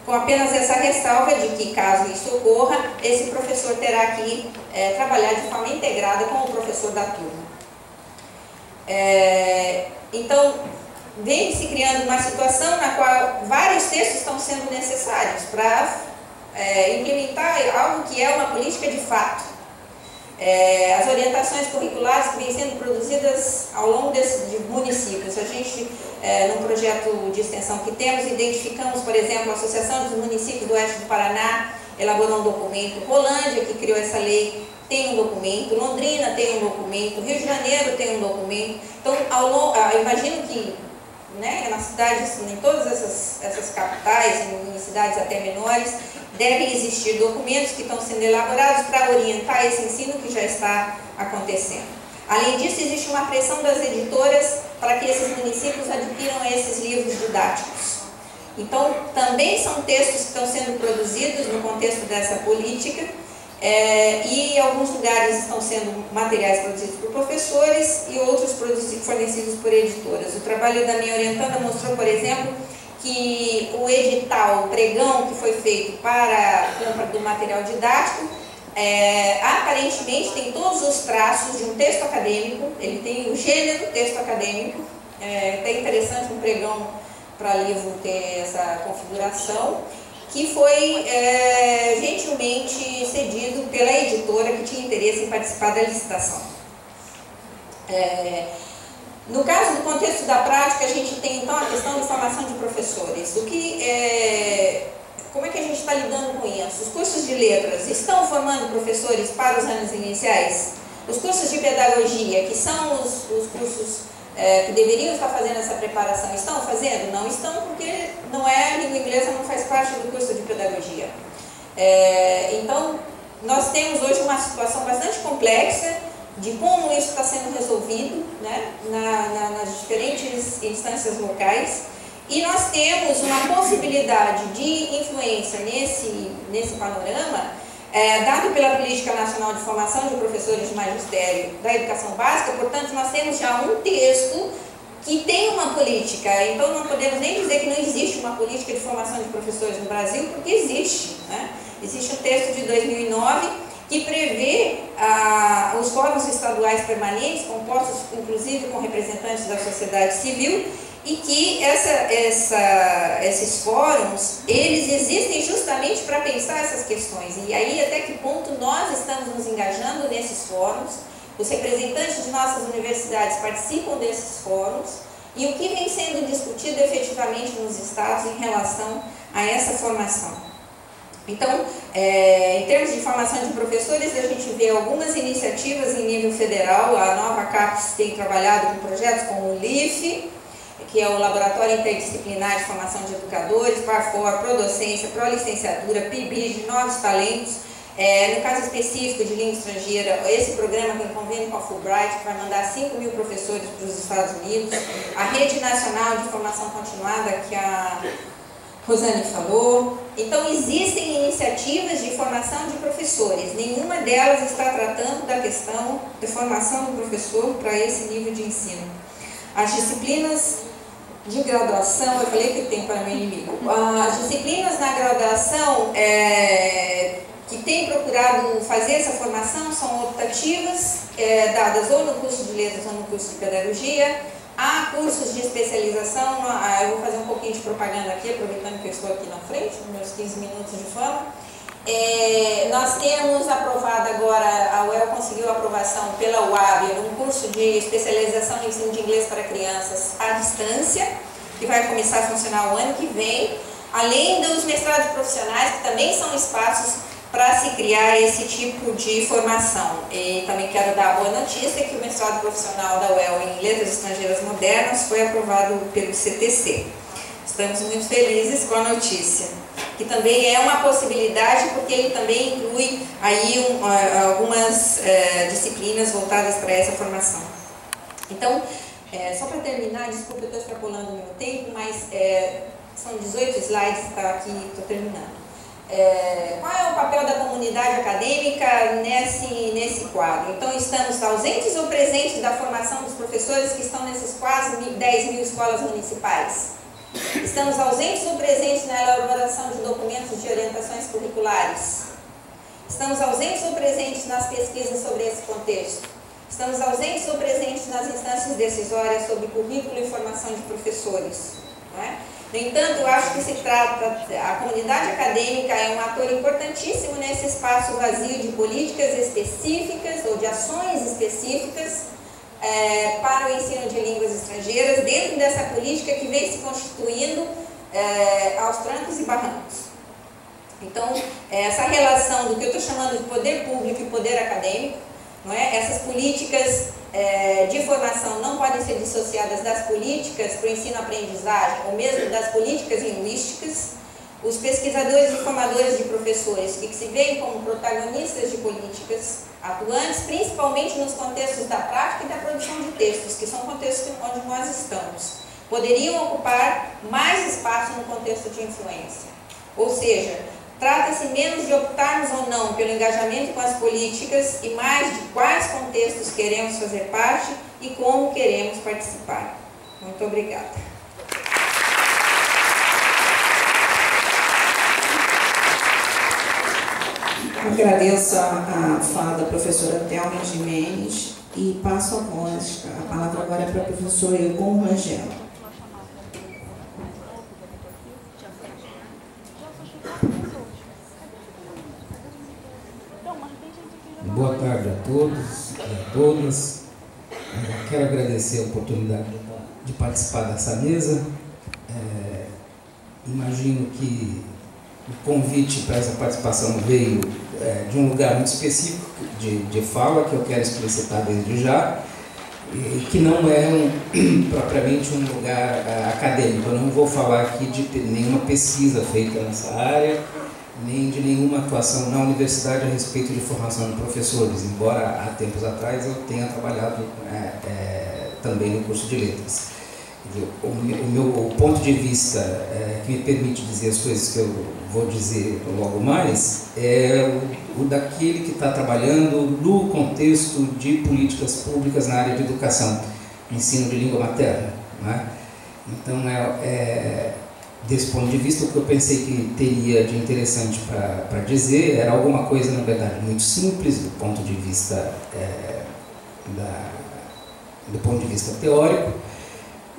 Com apenas essa ressalva de que, caso isso ocorra, esse professor terá que trabalhar de forma integrada com o professor da turma. Então, vem se criando uma situação na qual vários textos estão sendo necessários para implementar algo que é uma política de fato. As orientações curriculares que vêm sendo produzidas ao longo de municípios. A gente, num projeto de extensão que temos, identificamos, por exemplo, a Associação dos Municípios do Oeste do Paraná elaborou um documento, Rolândia, que criou essa lei, tem um documento, Londrina tem um documento, Rio de Janeiro tem um documento. Então, imagino que, né, nas cidades, em todas essas capitais, em cidades até menores, devem existir documentos que estão sendo elaborados para orientar esse ensino que já está acontecendo. Além disso, existe uma pressão das editoras para que esses municípios adquiram esses livros didáticos. Então, também são textos que estão sendo produzidos no contexto dessa política, e em alguns lugares estão sendo materiais produzidos por professores e outros fornecidos por editoras. O trabalho da minha orientanda mostrou, por exemplo, que o edital, o pregão que foi feito para a compra do material didático, aparentemente tem todos os traços de um texto acadêmico, ele tem o gênero texto acadêmico, é até interessante um pregão para livro ter essa configuração, que foi gentilmente cedido pela editora que tinha interesse em participar da licitação. No caso do contexto da prática, a gente tem então a questão de formação de professores. Como é que a gente está lidando com isso? Os cursos de letras estão formando professores para os anos iniciais? Os cursos de pedagogia, que são os cursos que deveriam estar fazendo essa preparação, estão fazendo? Não estão, porque a língua inglesa não faz parte do curso de pedagogia. Então, nós temos hoje uma situação bastante complexa de como isso está sendo resolvido, né, nas diferentes instâncias locais, e nós temos uma possibilidade de influência nesse panorama, dado pela Política Nacional de Formação de Professores de Magistério da Educação Básica. Portanto, nós temos já um texto que tem uma política. Então não podemos nem dizer que não existe uma política de formação de professores no Brasil, porque existe, né? Existe um texto de 2009 que prevê os fóruns estaduais permanentes, compostos inclusive com representantes da sociedade civil, e que esses fóruns, eles existem justamente para pensar essas questões. E aí, até que ponto nós estamos nos engajando nesses fóruns, os representantes de nossas universidades participam desses fóruns, e o que vem sendo discutido efetivamente nos estados em relação a essa formação. Então, em termos de formação de professores, a gente vê algumas iniciativas em nível federal. A nova CAPES tem trabalhado com projetos como o LIF, que é o Laboratório Interdisciplinar de Formação de Educadores, PARFOR, Prodocência, Prolicenciatura, PIBID, Novos Talentos. No caso específico de língua estrangeira, esse programa tem convênio com a Fulbright, que vai mandar 5.000 professores para os Estados Unidos. A Rede Nacional de Formação Continuada, que a Rosane falou. Então, existem iniciativas de formação de professores. Nenhuma delas está tratando da questão de formação do professor para esse nível de ensino. As disciplinas de graduação, eu falei que o tempo era meu inimigo. As disciplinas na graduação que têm procurado fazer essa formação são optativas, dadas ou no curso de letras ou no curso de pedagogia. Há cursos de especialização, eu vou fazer um pouquinho de propaganda aqui, aproveitando que eu estou aqui na frente, nos meus 15 minutos de fama. Nós temos aprovado agora, a UEL conseguiu a aprovação pela UAB, um curso de especialização em ensino de inglês para crianças à distância, que vai começar a funcionar o ano que vem, além dos mestrados profissionais, que também são espaços para se criar esse tipo de formação. E também quero dar a boa notícia que o mestrado profissional da UEL em Letras Estrangeiras Modernas foi aprovado pelo CTC. Estamos muito felizes com a notícia, que também é uma possibilidade, porque ele também inclui aí algumas disciplinas voltadas para essa formação. Então, só para terminar, desculpa, eu estou extrapolando o meu tempo, mas são 18 slides, está aqui, estou terminando. Qual é o papel da comunidade acadêmica nesse quadro? Então, estamos ausentes ou presentes da formação dos professores que estão nessas quase 10.000 escolas municipais? Estamos ausentes ou presentes na elaboração de documentos de orientações curriculares? Estamos ausentes ou presentes nas pesquisas sobre esse contexto? Estamos ausentes ou presentes nas instâncias decisórias sobre currículo e formação de professores? Não é? No entanto, eu acho que a comunidade acadêmica é um ator importantíssimo nesse espaço vazio de políticas específicas ou de ações específicas para o ensino de línguas estrangeiras, dentro dessa política que vem se constituindo aos trancos e barrancos. Então, essa relação do que eu estou chamando de poder público e poder acadêmico, não é? Essas políticas de formação não podem ser dissociadas das políticas para o ensino-aprendizagem, ou mesmo das políticas linguísticas. Os pesquisadores e formadores de professores que se veem como protagonistas de políticas atuantes, principalmente nos contextos da prática e da produção de textos, que são contextos onde nós estamos, poderiam ocupar mais espaço no contexto de influência. Ou seja, trata-se menos de optarmos ou não pelo engajamento com as políticas e mais de quais contextos queremos fazer parte e como queremos participar. Muito obrigada. Agradeço a fala da professora Thelma Jimenez e passo a palavra agora para a professora Egon Rangel. Boa tarde a todos e a todas. Quero agradecer a oportunidade de participar dessa mesa. Imagino que o convite para essa participação veio de um lugar muito específico de fala, que eu quero explicitar desde já, que não é propriamente um lugar acadêmico. Eu não vou falar aqui de nenhuma pesquisa feita nessa área, nem de nenhuma atuação na universidade a respeito de formação de professores, embora há tempos atrás eu tenha trabalhado também no curso de letras. O ponto de vista que me permite dizer as coisas que eu vou dizer logo mais é o daquele que está trabalhando no contexto de políticas públicas na área de educação, ensino de língua materna, né? Então, desse ponto de vista, o que eu pensei que teria de interessante para dizer era alguma coisa, na verdade, muito simples do ponto de vista teórico,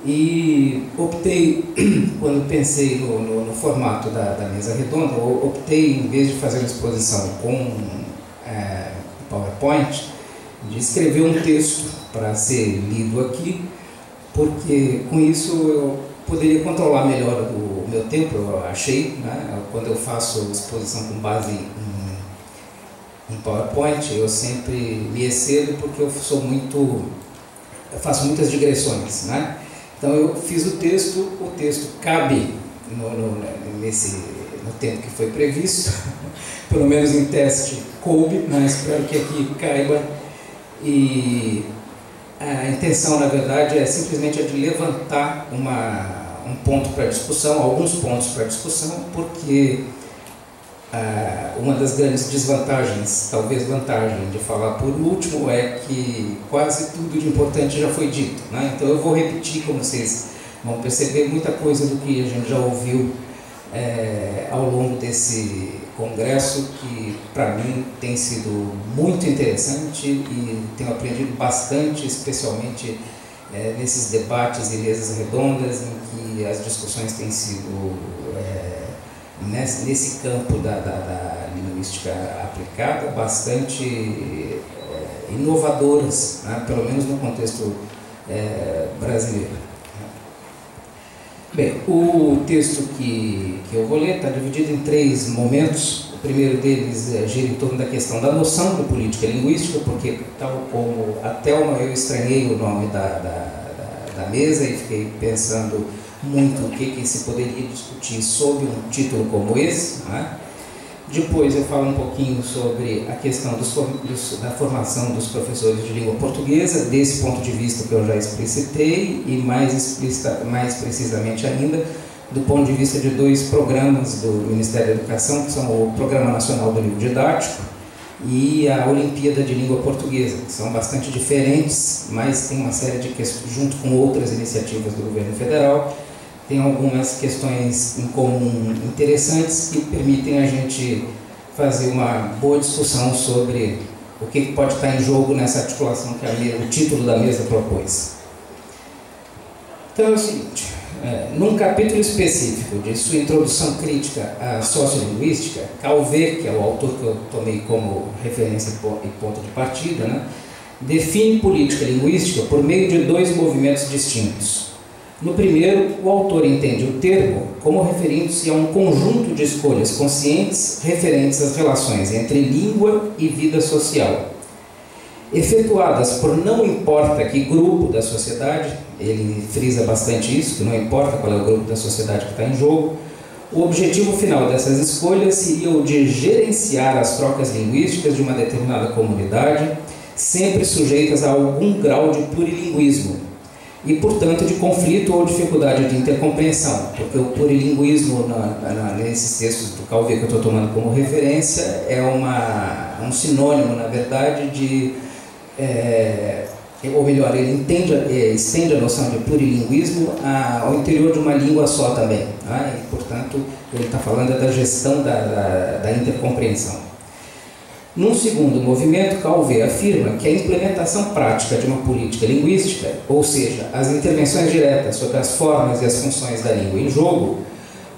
e optei, quando pensei no formato da mesa redonda, optei, em vez de fazer uma exposição com PowerPoint, de escrever um texto para ser lido aqui, porque com isso eu poderia controlar melhor o meu tempo, eu achei, né? Quando eu faço exposição com base em PowerPoint, eu sempre me excedo porque eu faço muitas digressões, né? Então eu fiz o texto cabe no tempo que foi previsto, pelo menos em teste coube, mas espero que aqui caiba. E a intenção, na verdade, é simplesmente de levantar um ponto para discussão, alguns pontos para discussão, porque uma das grandes desvantagens, talvez vantagem, de falar por último é que quase tudo de importante já foi dito, né? Então eu vou repetir, como vocês vão perceber, muita coisa do que a gente já ouviu ao longo desse congresso, que para mim tem sido muito interessante e tenho aprendido bastante, especialmente nesses debates e mesas redondas em que as discussões têm sido nesse campo da linguística aplicada bastante inovadoras, né? Pelo menos no contexto brasileiro. Bem, o texto que eu vou ler está dividido em 3 momentos. O primeiro deles gira em torno da questão da noção de política linguística, porque, tal como a Thelma, eu estranhei o nome da mesa e fiquei pensando muito o que se poderia discutir sob um título como esse, né? Depois eu falo um pouquinho sobre a questão da formação dos professores de língua portuguesa, desse ponto de vista que eu já explicitei, e mais precisamente ainda, do ponto de vista de 2 programas do Ministério da Educação, que são o Programa Nacional do Livro Didático e a Olimpíada de Língua Portuguesa, que são bastante diferentes, mas tem uma série de questões, junto com outras iniciativas do governo federal, tem algumas questões em comum interessantes que permitem a gente fazer uma boa discussão sobre o que pode estar em jogo nessa articulação que o título da mesa propôs. Então é o seguinte, num capítulo específico de sua introdução crítica à sociolinguística, Calvé, que é o autor que eu tomei como referência e ponto de partida, né, define política linguística por meio de 2 movimentos distintos. No primeiro, o autor entende o termo como referindo-se a um conjunto de escolhas conscientes referentes às relações entre língua e vida social, efetuadas por não importa que grupo da sociedade, ele frisa bastante isso, que não importa qual é o grupo da sociedade que está em jogo. O objetivo final dessas escolhas seria o de gerenciar as trocas linguísticas de uma determinada comunidade, sempre sujeitas a algum grau de plurilinguismo, e, portanto, de conflito ou dificuldade de intercompreensão, porque o plurilinguismo, nesses textos do Calvé que eu estou tomando como referência, é um sinônimo, na verdade, de... ou melhor, ele estende a noção de plurilinguismo ao interior de uma língua só também, né? E, portanto, ele está falando da gestão da intercompreensão. Num segundo movimento, Calvé afirma que a implementação prática de uma política linguística, ou seja, as intervenções diretas sobre as formas e as funções da língua em jogo,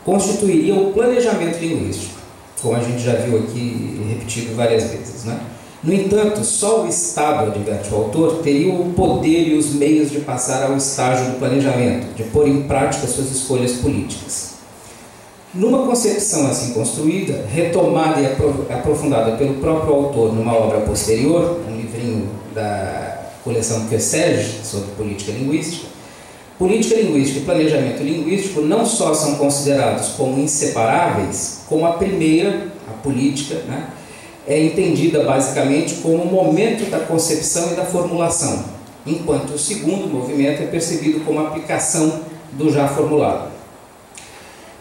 constituiria o planejamento linguístico, como a gente já viu aqui repetido várias vezes, né? No entanto, só o Estado, adverte o autor, teria o poder e os meios de passar ao estágio do planejamento, de pôr em prática suas escolhas políticas. Numa concepção assim construída, retomada e aprofundada pelo próprio autor numa obra posterior, um livrinho da coleção Quesserge sobre política linguística e planejamento linguístico não só são considerados como inseparáveis, como a primeira, a política, né, é entendida basicamente como o momento da concepção e da formulação, enquanto o segundo movimento é percebido como a aplicação do já formulado.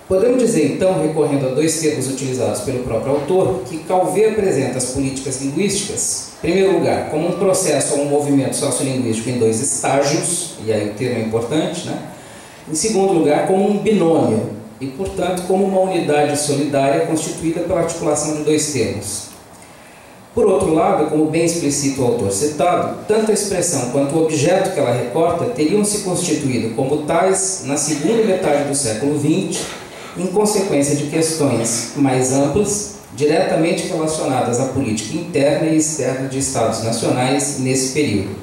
Podemos dizer, então, recorrendo a dois termos utilizados pelo próprio autor, que Calvé apresenta as políticas linguísticas, em primeiro lugar, como um processo ou um movimento sociolinguístico em dois estágios, e aí o termo é importante, né? Em segundo lugar, como um binômio, e, portanto, como uma unidade solidária constituída pela articulação de dois termos. Por outro lado, como bem explicita o autor citado, tanto a expressão quanto o objeto que ela recorta teriam se constituído como tais na segunda metade do século XX, em consequência de questões mais amplas, diretamente relacionadas à política interna e externa de Estados nacionais nesse período.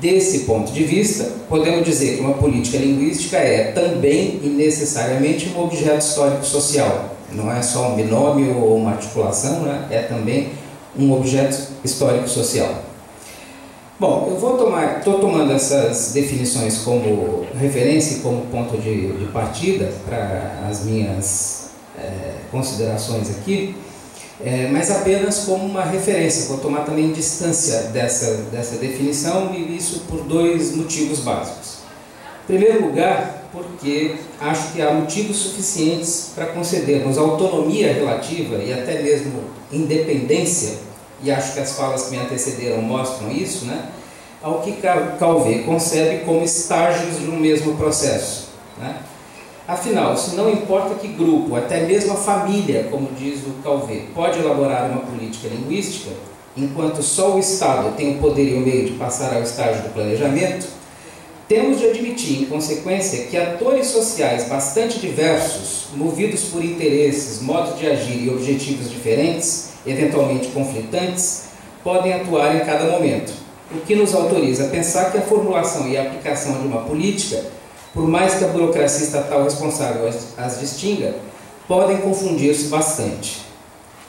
Desse ponto de vista, podemos dizer que uma política linguística é também e necessariamente um objeto histórico-social. Não é só um binômio ou uma articulação, né? É também um objeto histórico-social. Bom, estou tomando essas definições como referência e como ponto de partida para as minhas considerações aqui, mas apenas como uma referência. Vou tomar também distância dessa definição, e isso por dois motivos básicos. Em primeiro lugar, porque acho que há motivos suficientes para concedermos autonomia relativa e até mesmo independência, e acho que as falas que me antecederam mostram isso, né, ao que Calvé concebe como estágios de um mesmo processo, né? Afinal, se não importa que grupo, até mesmo a família, como diz o Calvé, pode elaborar uma política linguística, enquanto só o Estado tem o poder e o meio de passar ao estágio do planejamento, temos de admitir, em consequência, que atores sociais bastante diversos, movidos por interesses, modos de agir e objetivos diferentes, eventualmente conflitantes, podem atuar em cada momento, o que nos autoriza a pensar que a formulação e a aplicação de uma política, por mais que a burocracia estatal responsável as distinga, podem confundir-se bastante.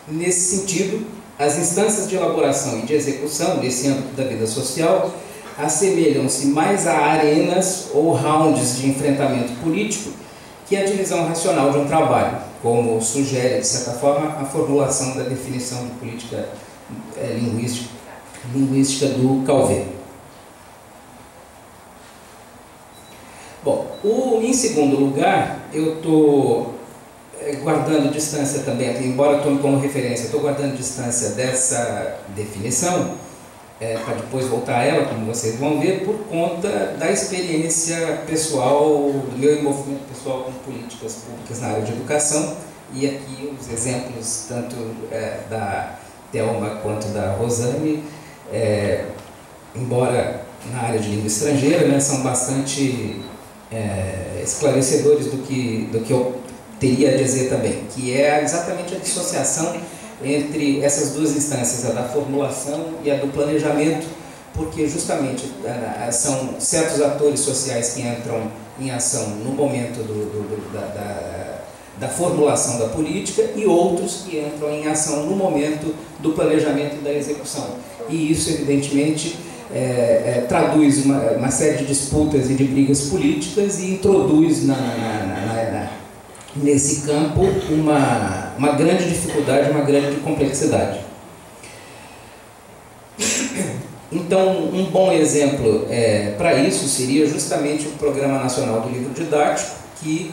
Nesse sentido, as instâncias de elaboração e de execução nesse âmbito da vida social assemelham-se mais a arenas ou rounds de enfrentamento político que a divisão racional de um trabalho, como sugere, de certa forma, a formulação da definição de política linguística do Calvé. Bom, em segundo lugar, eu estou guardando distância também, embora eu tome como referência, estou guardando distância dessa definição, para depois voltar a ela, como vocês vão ver, por conta da experiência pessoal, do meu envolvimento pessoal com políticas públicas na área de educação, e aqui os exemplos tanto da Thelma quanto da Rosane, embora na área de língua estrangeira, né, são bastante esclarecedores do que eu teria a dizer também, que é exatamente a dissociação entre essas duas instâncias, a da formulação e a do planejamento, porque justamente são certos atores sociais que entram em ação no momento da formulação da política e outros que entram em ação no momento do planejamento e da execução. E isso, evidentemente, traduz uma série de disputas e de brigas políticas e introduz nesse campo uma grande dificuldade, uma grande complexidade. Então, um bom exemplo para isso seria justamente o Programa Nacional do Livro Didático, que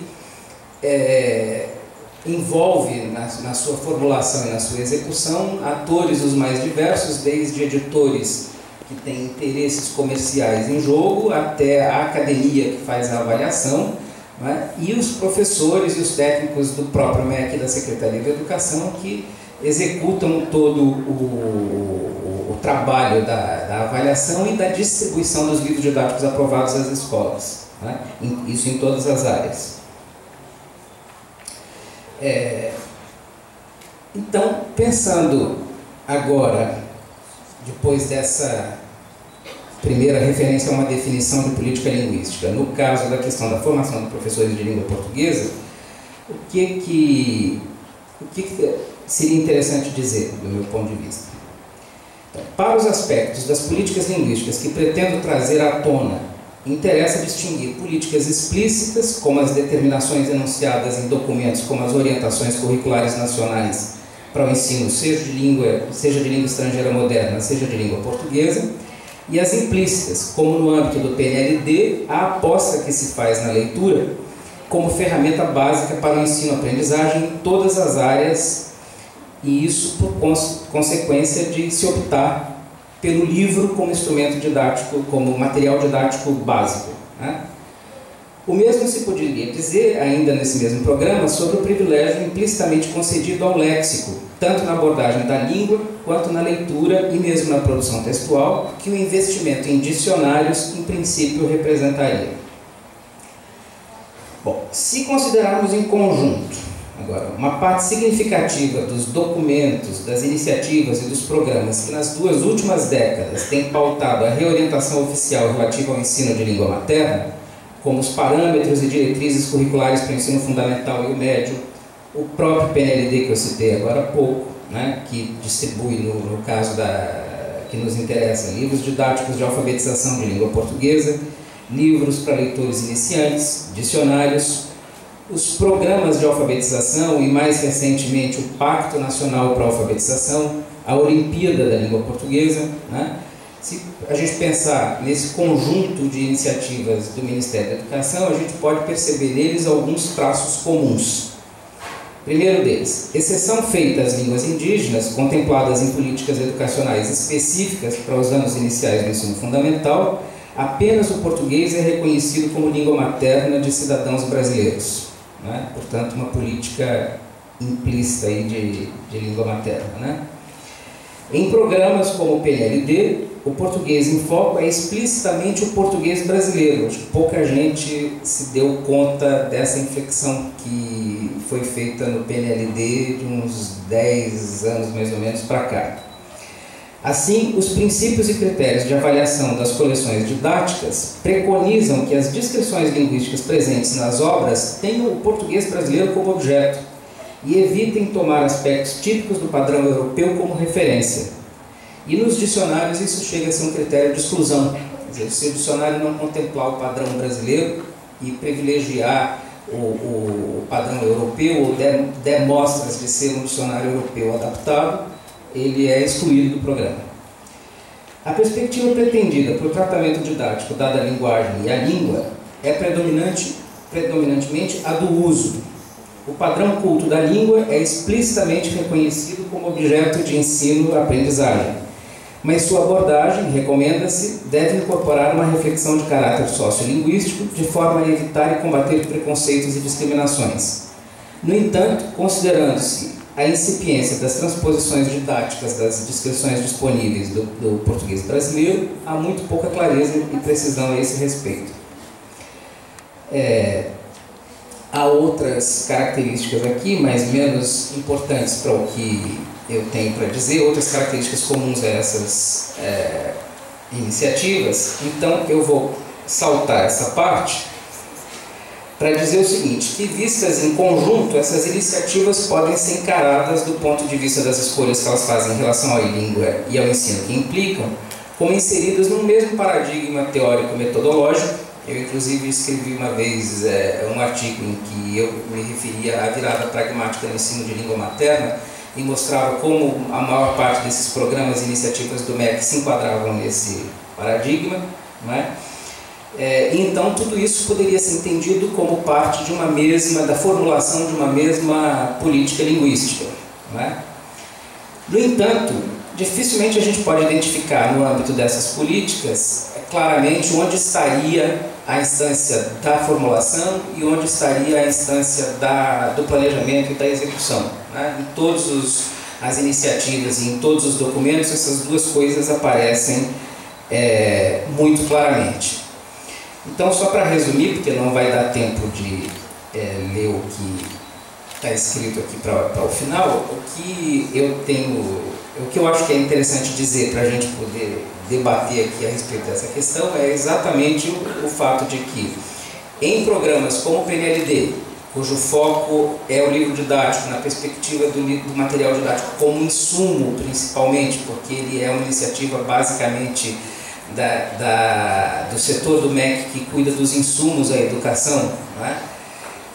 envolve na sua formulação e na sua execução atores os mais diversos, desde editores que têm interesses comerciais em jogo, até a academia que faz a avaliação, né? E os professores e os técnicos do próprio MEC e da Secretaria de Educação que executam todo o trabalho da avaliação e da distribuição dos livros didáticos aprovados às escolas, né? Isso em todas as áreas. Então, pensando agora depois dessa primeira referência a uma definição de política linguística, no caso da questão da formação de professores de língua portuguesa, o que seria interessante dizer, do meu ponto de vista? Então, para os aspectos das políticas linguísticas que pretendo trazer à tona, interessa distinguir políticas explícitas, como as determinações enunciadas em documentos como as orientações curriculares nacionais para o ensino, seja de língua estrangeira moderna, seja de língua portuguesa, e as implícitas, como no âmbito do PNLD, a aposta que se faz na leitura como ferramenta básica para o ensino-aprendizagem em todas as áreas, e isso por consequência de se optar pelo livro como instrumento didático, como material didático básico, né? O mesmo se poderia dizer, ainda nesse mesmo programa, sobre o privilégio implicitamente concedido ao léxico, tanto na abordagem da língua, quanto na leitura e mesmo na produção textual, que o investimento em dicionários, em princípio, representaria. Bom, se considerarmos em conjunto, agora, uma parte significativa dos documentos, das iniciativas e dos programas que nas 2 últimas décadas têm pautado a reorientação oficial relativa ao ensino de língua materna, como os parâmetros e diretrizes curriculares para o ensino fundamental e o médio, o próprio PNLD que eu citei agora há pouco, né, que distribui, no caso que nos interessa, livros didáticos de alfabetização de língua portuguesa, livros para leitores iniciantes, dicionários, os programas de alfabetização e, mais recentemente, o Pacto Nacional para a Alfabetização, a Olimpíada da Língua Portuguesa, né? Se a gente pensar nesse conjunto de iniciativas do Ministério da Educação, a gente pode perceber neles alguns traços comuns. Primeiro deles, exceção feita às línguas indígenas, contempladas em políticas educacionais específicas para os anos iniciais do ensino fundamental, apenas o português é reconhecido como língua materna de cidadãos brasileiros, né? Portanto, uma política implícita aí de língua materna, né? Em programas como o PNLD, o português em foco é explicitamente o português brasileiro. Acho que pouca gente se deu conta dessa inflexão que foi feita no PNLD de uns 10 anos mais ou menos para cá. Assim, os princípios e critérios de avaliação das coleções didáticas preconizam que as descrições linguísticas presentes nas obras tenham o português brasileiro como objeto e evitem tomar aspectos típicos do padrão europeu como referência. E nos dicionários isso chega a ser um critério de exclusão. Quer dizer, se o dicionário não contemplar o padrão brasileiro e privilegiar o padrão europeu ou der mostras de ser um dicionário europeu adaptado, ele é excluído do programa. A perspectiva pretendida para o tratamento didático dada a linguagem e a língua é predominantemente a do uso. O padrão culto da língua é explicitamente reconhecido como objeto de ensino-aprendizagem, mas sua abordagem, recomenda-se, deve incorporar uma reflexão de caráter sociolinguístico de forma a evitar e combater preconceitos e discriminações. No entanto, considerando-se a incipiência das transposições didáticas das descrições disponíveis do português brasileiro, há muito pouca clareza e precisão a esse respeito. Há outras características aqui, mas menos importantes para o que eu tenho para dizer, outras características comuns a essas iniciativas. Então eu vou saltar essa parte para dizer o seguinte, que vistas em conjunto, essas iniciativas podem ser encaradas do ponto de vista das escolhas que elas fazem em relação à língua e ao ensino que implicam, como inseridas no mesmo paradigma teórico-metodológico. Eu, inclusive, escrevi uma vez um artigo em que eu me referia à virada pragmática no ensino de língua materna e mostrava como a maior parte desses programas e iniciativas do MEC se enquadravam nesse paradigma, não é? Então, tudo isso poderia ser entendido como parte de da formulação de uma mesma política linguística, não é? No entanto, dificilmente a gente pode identificar no âmbito dessas políticas claramente onde estaria a instância da formulação e onde estaria a instância do planejamento e da execução, né? Em todas as iniciativas e em todos os documentos, essas duas coisas aparecem muito claramente. Então, só para resumir, porque não vai dar tempo de ler o que está escrito aqui para o final, o que eu acho que é interessante dizer para a gente poder debater aqui a respeito dessa questão é exatamente o fato de que em programas como o PNLD, cujo foco é o livro didático na perspectiva do material didático como insumo principalmente, porque ele é uma iniciativa basicamente do setor do MEC que cuida dos insumos à educação, não é?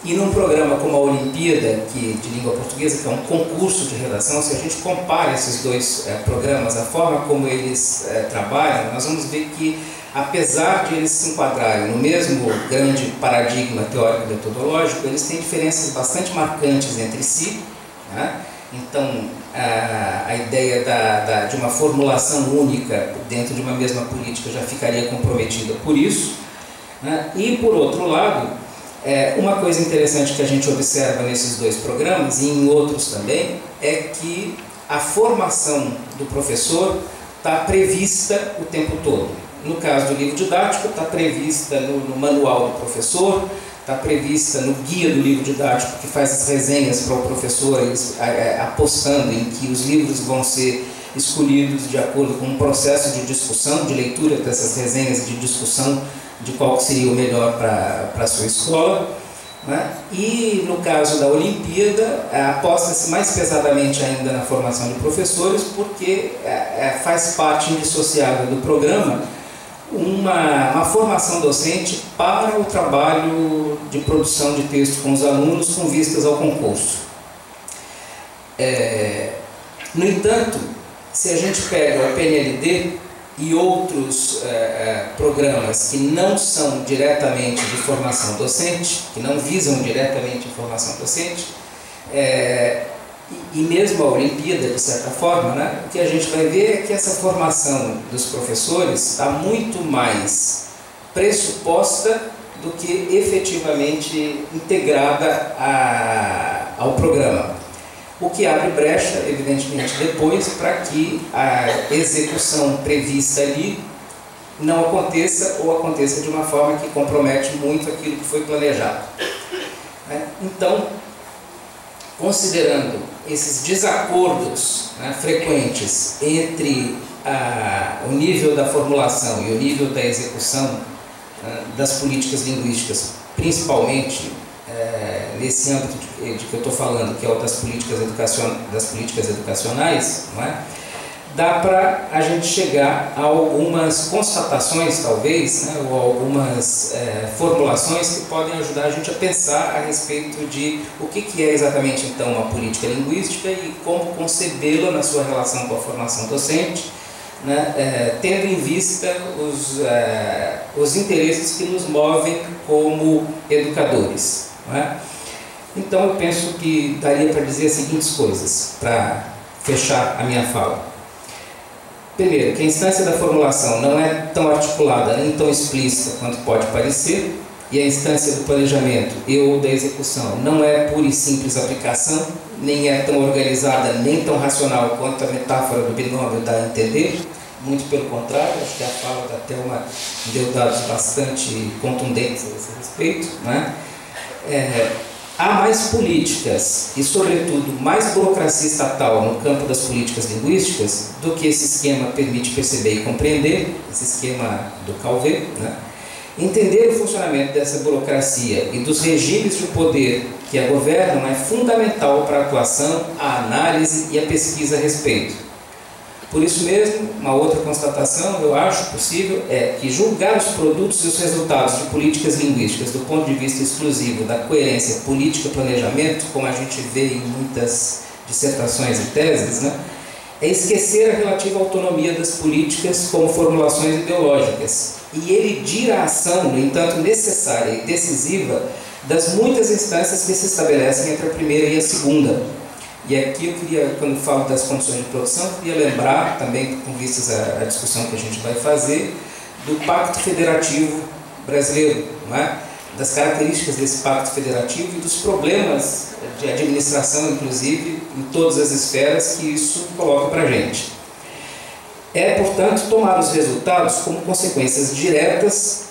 E num programa como a Olimpíada de Língua Portuguesa, que é um concurso de redação, se a gente compara esses dois programas, a forma como eles trabalham, nós vamos ver que, apesar de eles se enquadrarem no mesmo grande paradigma teórico-metodológico, eles têm diferenças bastante marcantes entre si, né? Então, a ideia de uma formulação única dentro de uma mesma política já ficaria comprometida por isso, né? E, por outro lado, uma coisa interessante que a gente observa nesses dois programas e em outros também é que a formação do professor está prevista o tempo todo. No caso do livro didático, está prevista no manual do professor, está prevista no guia do livro didático que faz as resenhas para o professor, apostando em que os livros vão ser escolhidos de acordo com um processo de discussão, de leitura dessas resenhas, de discussão de qual seria o melhor para a sua escola, né? E no caso da Olimpíada, aposta-se mais pesadamente ainda na formação de professores, porque faz parte indissociável do programa uma formação docente para o trabalho de produção de texto com os alunos com vistas ao concurso. No entanto, se a gente pega o PNLD e outros programas que não são diretamente de formação docente, que não visam diretamente a formação docente, e mesmo a Olimpíada, de certa forma, né, o que a gente vai ver é que essa formação dos professores está muito mais pressuposta do que efetivamente integrada ao programa. O que abre brecha, evidentemente, depois para que a execução prevista ali não aconteça ou aconteça de uma forma que compromete muito aquilo que foi planejado. Então, considerando esses desacordos, né, frequentes entre o nível da formulação e o nível da execução das políticas linguísticas, principalmente nesse âmbito de que eu estou falando, que é o das políticas educacionais, não é? Dá para a gente chegar a algumas constatações, talvez, né, ou algumas formulações que podem ajudar a gente a pensar a respeito de o que é exatamente, então, uma política linguística e como concebê-la na sua relação com a formação docente, né, tendo em vista os interesses que nos movem como educadores, não é? Então, eu penso que daria para dizer as seguintes coisas, para fechar a minha fala. Primeiro, que a instância da formulação não é tão articulada nem tão explícita quanto pode parecer, e a instância do planejamento e ou da execução não é pura e simples aplicação, nem é tão organizada nem tão racional quanto a metáfora do binômio dá a entender. Muito pelo contrário, acho que a fala da Thelma deu dados bastante contundentes a esse respeito, né? Há mais políticas e, sobretudo, mais burocracia estatal no campo das políticas linguísticas do que esse esquema permite perceber e compreender, esse esquema do Calvé, né? Entender o funcionamento dessa burocracia e dos regimes de poder que a governam é fundamental para a atuação, a análise e a pesquisa a respeito. Por isso mesmo, uma outra constatação, eu acho possível, é que julgar os produtos e os resultados de políticas linguísticas do ponto de vista exclusivo da coerência política-planejamento, como a gente vê em muitas dissertações e teses, né, é esquecer a relativa autonomia das políticas como formulações ideológicas e elidir a ação, no entanto, necessária e decisiva das muitas instâncias que se estabelecem entre a primeira e a segunda. E aqui eu queria, quando falo das condições de produção, eu queria lembrar, também com vistas à discussão que a gente vai fazer, do Pacto Federativo Brasileiro, não é? Das características desse Pacto Federativo e dos problemas de administração, inclusive, em todas as esferas que isso coloca para a gente. Portanto, tomar os resultados como consequências diretas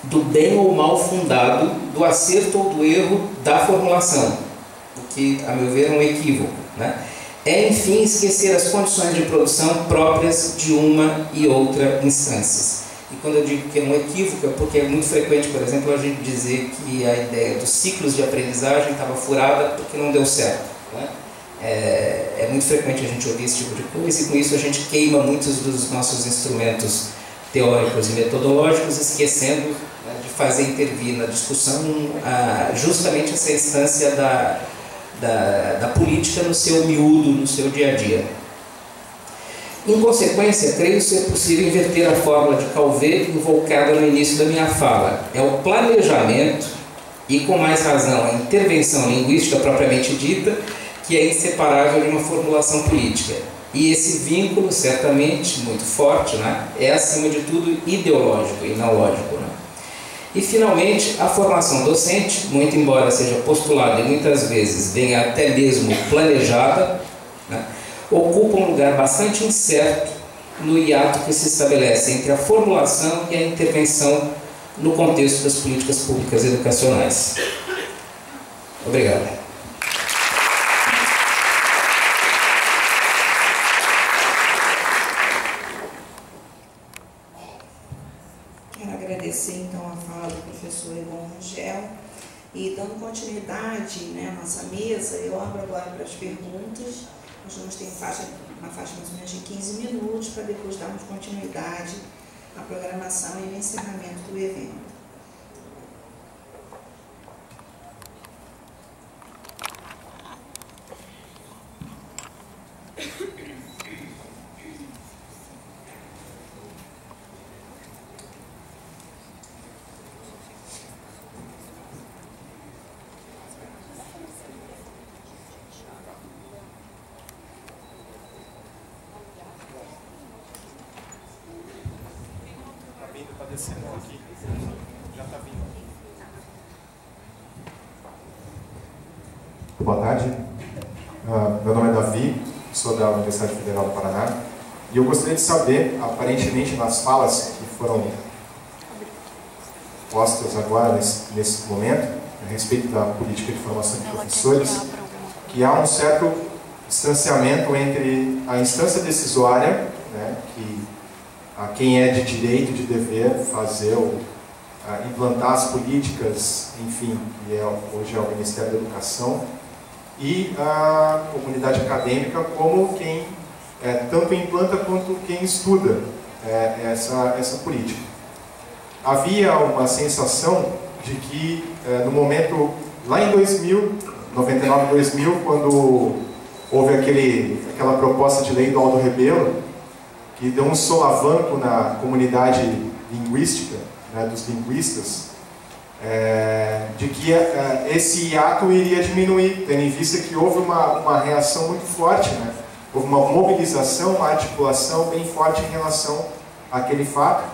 do bem ou mal fundado, do acerto ou do erro da formulação. O que, a meu ver, é um equívoco, né? É, enfim, esquecer as condições de produção próprias de uma e outra instâncias. E quando eu digo que é um equívoco, é porque é muito frequente, por exemplo, a gente dizer que a ideia dos ciclos de aprendizagem estava furada porque não deu certo, né? É muito frequente a gente ouvir esse tipo de coisa, e com isso a gente queima muitos dos nossos instrumentos teóricos e metodológicos, esquecendo, né, de fazer intervir na discussão justamente essa instância da política no seu miúdo, no seu dia a dia. Em consequência, creio ser possível inverter a fórmula de Calvet invocada no início da minha fala. É o planejamento, e com mais razão a intervenção linguística propriamente dita, que é inseparável de uma formulação política. E esse vínculo, certamente muito forte, né, é acima de tudo ideológico e não lógico, né? E finalmente, a formação docente, muito embora seja postulada e muitas vezes venha até mesmo planejada, né, ocupa um lugar bastante incerto no hiato que se estabelece entre a formulação e a intervenção no contexto das políticas públicas educacionais. Obrigado. Quero agradecer então a fala do professor Egon Rangel, e dando continuidade, né, à nossa mesa, eu abro agora para as perguntas. Nós vamos ter uma faixa mais ou menos de 15 minutos para depois darmos continuidade à programação e ao encerramento do evento. Aqui. Já está vindo. Boa tarde. Meu nome é Davi, sou da Universidade Federal do Paraná, e eu gostaria de saber, aparentemente nas falas que foram postas agora nesse momento, a respeito da política de formação de professores, que há um certo distanciamento entre a instância decisória, né, que a quem é de direito, de dever fazer implantar as políticas, enfim, que hoje é o Ministério da Educação, e a comunidade acadêmica como quem tanto implanta quanto quem estuda essa política. Havia uma sensação de que no momento, lá em 2000, 99, 2000, quando houve aquela proposta de lei do Aldo Rebelo, que deu um solavanco na comunidade linguística, né, dos linguistas, de que esse hiato iria diminuir, tendo em vista que houve uma reação muito forte, né? Houve uma mobilização, uma articulação bem forte em relação àquele fato,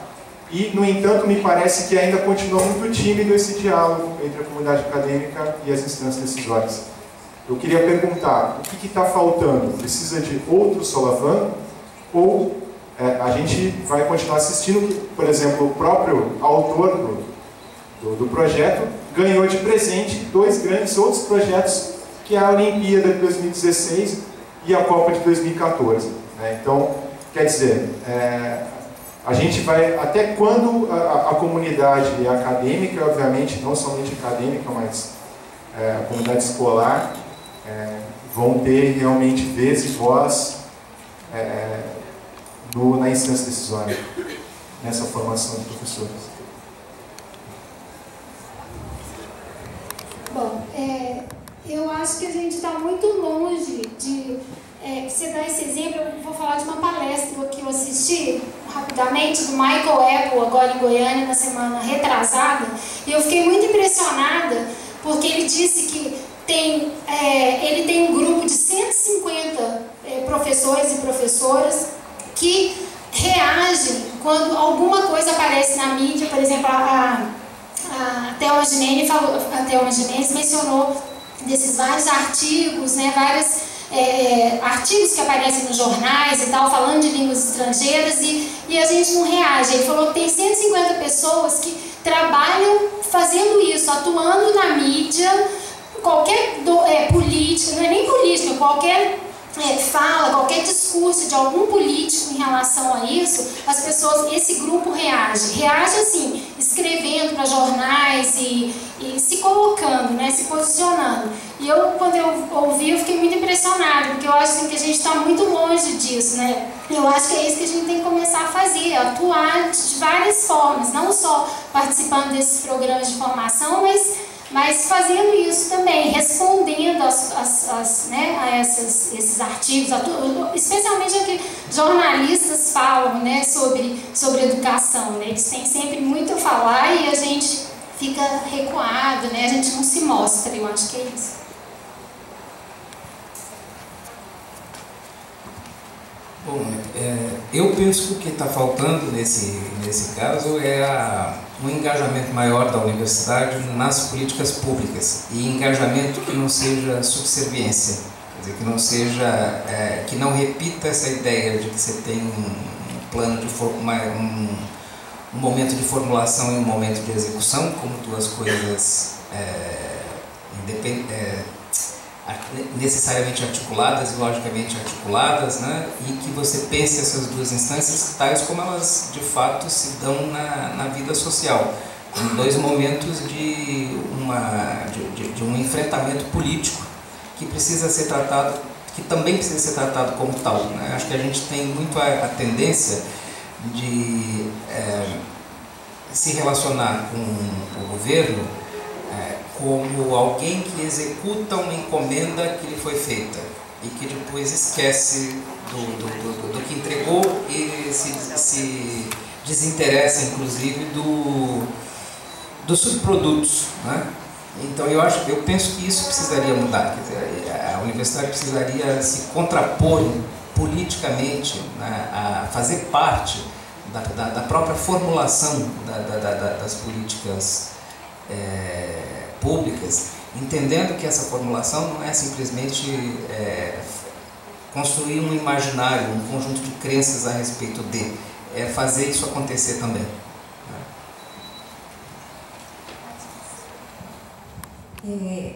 e, no entanto, me parece que ainda continua muito tímido esse diálogo entre a comunidade acadêmica e as instâncias decisórias. Eu queria perguntar, o que está faltando? Precisa de outro solavanco? Ou a gente vai continuar assistindo que, por exemplo, o próprio autor do projeto ganhou de presente dois grandes outros projetos, que é a Olimpíada de 2016 e a Copa de 2014. Né? Então, quer dizer, a gente vai... Até quando a comunidade acadêmica, obviamente, não somente acadêmica, mas a comunidade escolar, vão ter realmente vez e voz na instância decisória, nessa formação de professores? Bom, eu acho que a gente está muito longe de você dar esse exemplo. Eu vou falar de uma palestra que eu assisti rapidamente, do Michael Apple, agora em Goiânia, na semana retrasada, e eu fiquei muito impressionada, porque ele disse que ele tem um grupo de 150 professores e professoras que reagem quando alguma coisa aparece na mídia. Por exemplo, a Thelma Jimenez mencionou desses vários artigos, né, artigos que aparecem nos jornais e tal, falando de línguas estrangeiras, e a gente não reage. Ele falou que tem 150 pessoas que trabalham fazendo isso, atuando na mídia, qualquer política, não é nem política, qualquer fala, qualquer discurso de algum político em relação a isso, as pessoas, esse grupo reage assim, escrevendo para jornais e se colocando, né, se posicionando. E quando eu ouvi, eu fiquei muito impressionada, porque eu acho assim, que a gente está muito longe disso, né? Eu acho que é isso que a gente tem que começar a fazer, atuar de várias formas, não só participando desses programas de formação, mas fazendo isso também, respondendo a esses artigos, especialmente o que jornalistas falam, né, sobre educação, né? Eles têm sempre muito a falar e a gente fica recuado, né? A gente não se mostra, eu acho que é isso. Bom, eu penso que o que está faltando nesse caso é um engajamento maior da universidade nas políticas públicas, e engajamento que não seja subserviência, quer dizer, que não repita essa ideia de que você tem um plano de um momento de formulação e um momento de execução como duas coisas necessariamente articuladas e logicamente articuladas, né? E que você pense essas duas instâncias tais como elas de fato se dão na vida social, como dois momentos de um enfrentamento político que precisa ser tratado, que também precisa ser tratado como tal, né? Acho que a gente tem muito a tendência de se relacionar com o governo como alguém que executa uma encomenda que lhe foi feita e que depois esquece do que entregou e se desinteressa, inclusive, dos subprodutos, né? Então eu penso que isso precisaria mudar, quer dizer, a universidade precisaria se contrapor politicamente, né, a fazer parte da própria formulação das políticas públicas, entendendo que essa formulação não é simplesmente construir um imaginário, um conjunto de crenças a respeito de, é fazer isso acontecer também.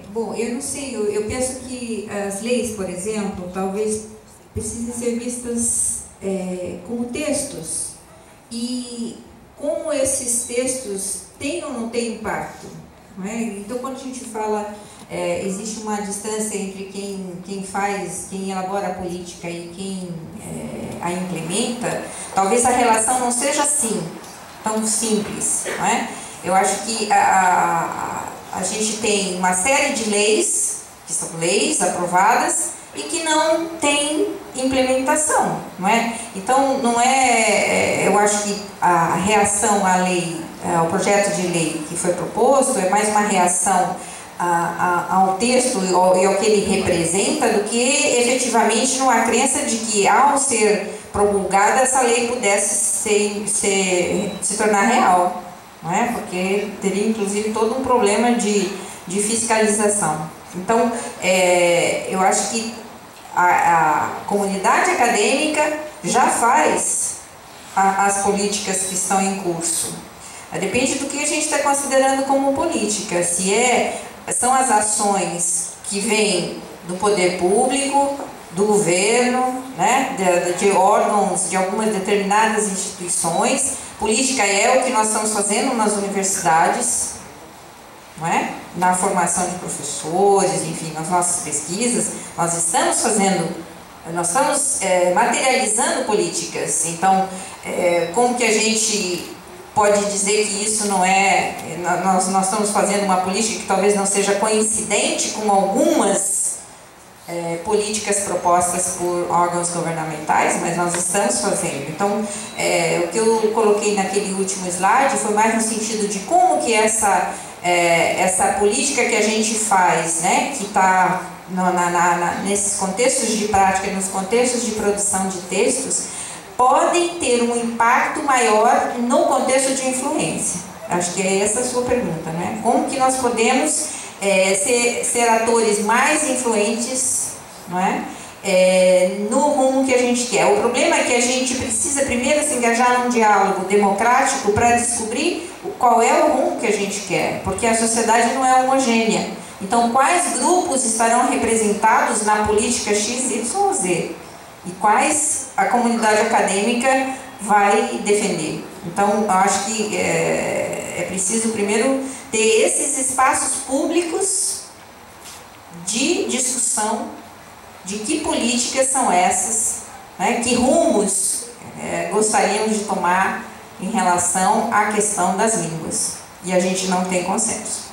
Bom, eu não sei, eu penso que as leis, por exemplo, talvez precisem ser vistas como textos, e como esses textos têm ou não têm impacto. Não é? Então, quando a gente fala, existe uma distância entre quem elabora a política e quem a implementa, talvez a relação não seja assim, tão simples. Não é? Eu acho que a gente tem uma série de leis, que são leis aprovadas, e que não tem implementação, não é? Então, não é, eu acho que a reação à lei, ao projeto de lei que foi proposto, é mais uma reação ao texto e ao que ele representa, do que efetivamente numa crença de que, ao ser promulgada, essa lei pudesse se tornar real, não é? Porque teria, inclusive, todo um problema de fiscalização. Então, eu acho que a comunidade acadêmica já faz as políticas que estão em curso. Depende do que a gente está considerando como política. Se são as ações que vêm do poder público, do governo, né, de órgãos, de algumas determinadas instituições. Política é o que nós estamos fazendo nas universidades, não é? Na formação de professores, enfim, nas nossas pesquisas, nós estamos materializando políticas. Então, como que a gente pode dizer que isso não nós estamos fazendo uma política que talvez não seja coincidente com algumas políticas propostas por órgãos governamentais, mas nós estamos fazendo. Então, o que eu coloquei naquele último slide foi mais no sentido de como que essa política que a gente faz, né, que está nesses contextos de prática, nos contextos de produção de textos, podem ter um impacto maior no contexto de influência. Acho que é essa a sua pergunta, né? Como que nós podemos ser atores mais influentes, não é? No rumo que a gente quer. O problema é que a gente precisa primeiro se engajar num diálogo democrático para descobrir qual é o rumo que a gente quer, porque a sociedade não é homogênea. Então, quais grupos estarão representados na política X, Y ou Z? E quais a comunidade acadêmica vai defender? Então, eu acho que é preciso primeiro ter esses espaços públicos de discussão de que políticas são essas, né, que rumos gostaríamos de tomar em relação à questão das línguas. E a gente não tem consenso.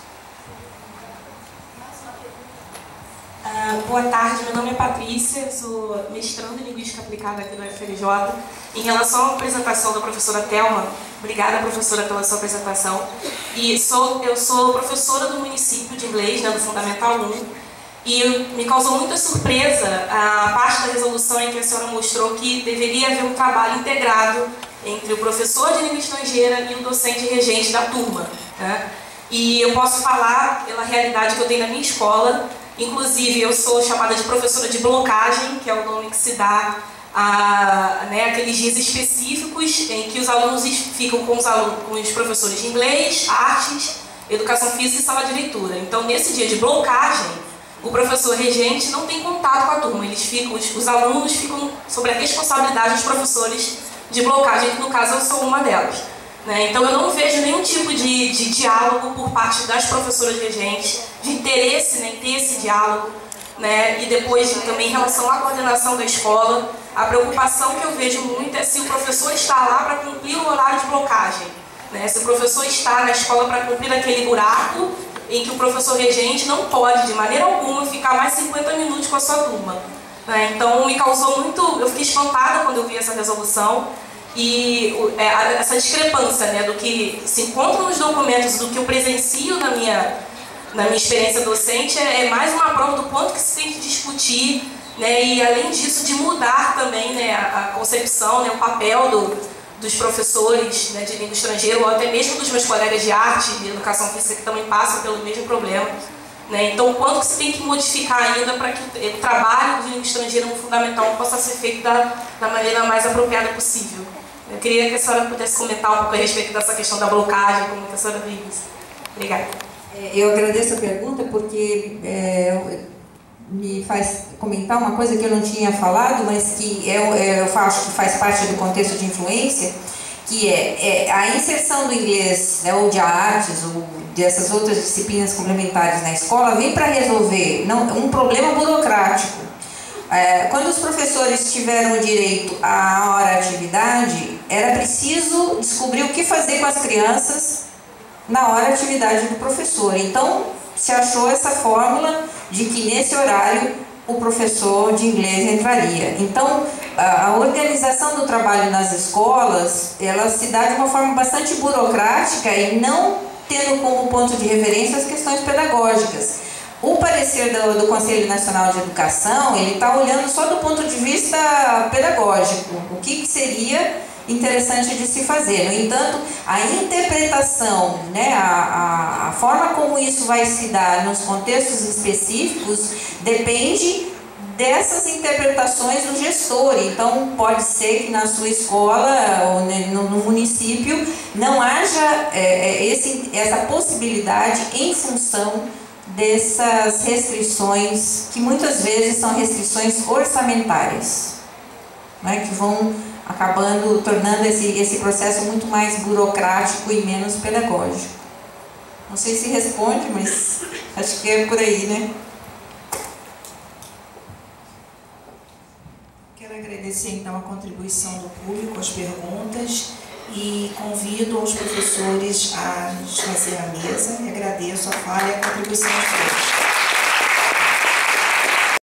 Boa tarde, meu nome é Patrícia, sou mestranda em Linguística Aplicada aqui no FRJ. Em relação à apresentação da professora Thelma, obrigada, professora, pela sua apresentação. E eu sou professora do município de inglês, né, do Fundamental 1, e me causou muita surpresa a parte da resolução em que a senhora mostrou que deveria haver um trabalho integrado entre o professor de língua estrangeira e o docente regente da turma, né? E eu posso falar pela realidade que eu tenho na minha escola. Inclusive, eu sou chamada de professora de blocagem, que é o nome que se dá a aqueles dias específicos em que os alunos ficam com os professores de inglês, artes, educação física e sala de leitura. Então, nesse dia de blocagem, o professor regente não tem contato com a turma. Os alunos ficam sob a responsabilidade dos professores de blocagem, que no caso eu sou uma delas. Então, eu não vejo nenhum tipo de diálogo por parte das professoras regentes, de interesse em ter esse diálogo, e depois também em relação à coordenação da escola, a preocupação que eu vejo muito é se o professor está lá para cumprir o horário de blocagem, se o professor está na escola para cumprir aquele buraco em que o professor regente não pode, de maneira alguma, ficar mais 50 minutos com a sua turma. Então, me causou muito... Eu fiquei espantada quando eu vi essa resolução. E essa discrepância do que se encontra nos documentos, do que eu presencio na minha experiência docente, é mais uma prova do quanto que se tem que discutir, e além disso de mudar também a concepção, o papel dos professores de língua estrangeira, ou até mesmo dos meus colegas de arte e de educação física que também passam pelo mesmo problema. Então, o quanto que se tem que modificar ainda para que o trabalho de língua estrangeira no Fundamental possa ser feito da maneira mais apropriada possível. Eu queria que a senhora pudesse comentar um pouco a respeito dessa questão da blocagem, como que a senhora vê isso. Obrigada. Eu agradeço a pergunta porque me faz comentar uma coisa que eu não tinha falado, mas que eu acho que faz parte do contexto de influência, que é a inserção do inglês, ou de artes, ou dessas outras disciplinas complementares na escola, vem para resolver um problema burocrático. Quando os professores tiveram direito à hora-atividade, era preciso descobrir o que fazer com as crianças na hora-atividade do professor. Então, se achou essa fórmula de que nesse horário o professor de inglês entraria. Então, a organização do trabalho nas escolas, ela se dá de uma forma bastante burocrática e não tendo como ponto de referência as questões pedagógicas. O parecer do Conselho Nacional de Educação, ele está olhando só do ponto de vista pedagógico, o que seria interessante de se fazer. No entanto, a interpretação, a forma como isso vai se dar nos contextos específicos, depende dessas interpretações do gestor. Então, pode ser que na sua escola ou no município não haja essa possibilidade em função dessas restrições, que muitas vezes são restrições orçamentárias, que vão acabando tornando esse processo muito mais burocrático e menos pedagógico. Não sei se responde, mas acho que é por aí, Quero agradecer então a contribuição do público, as perguntas, e convido os professores a nos fazer a mesa e agradeço a fala e a contribuição de todos.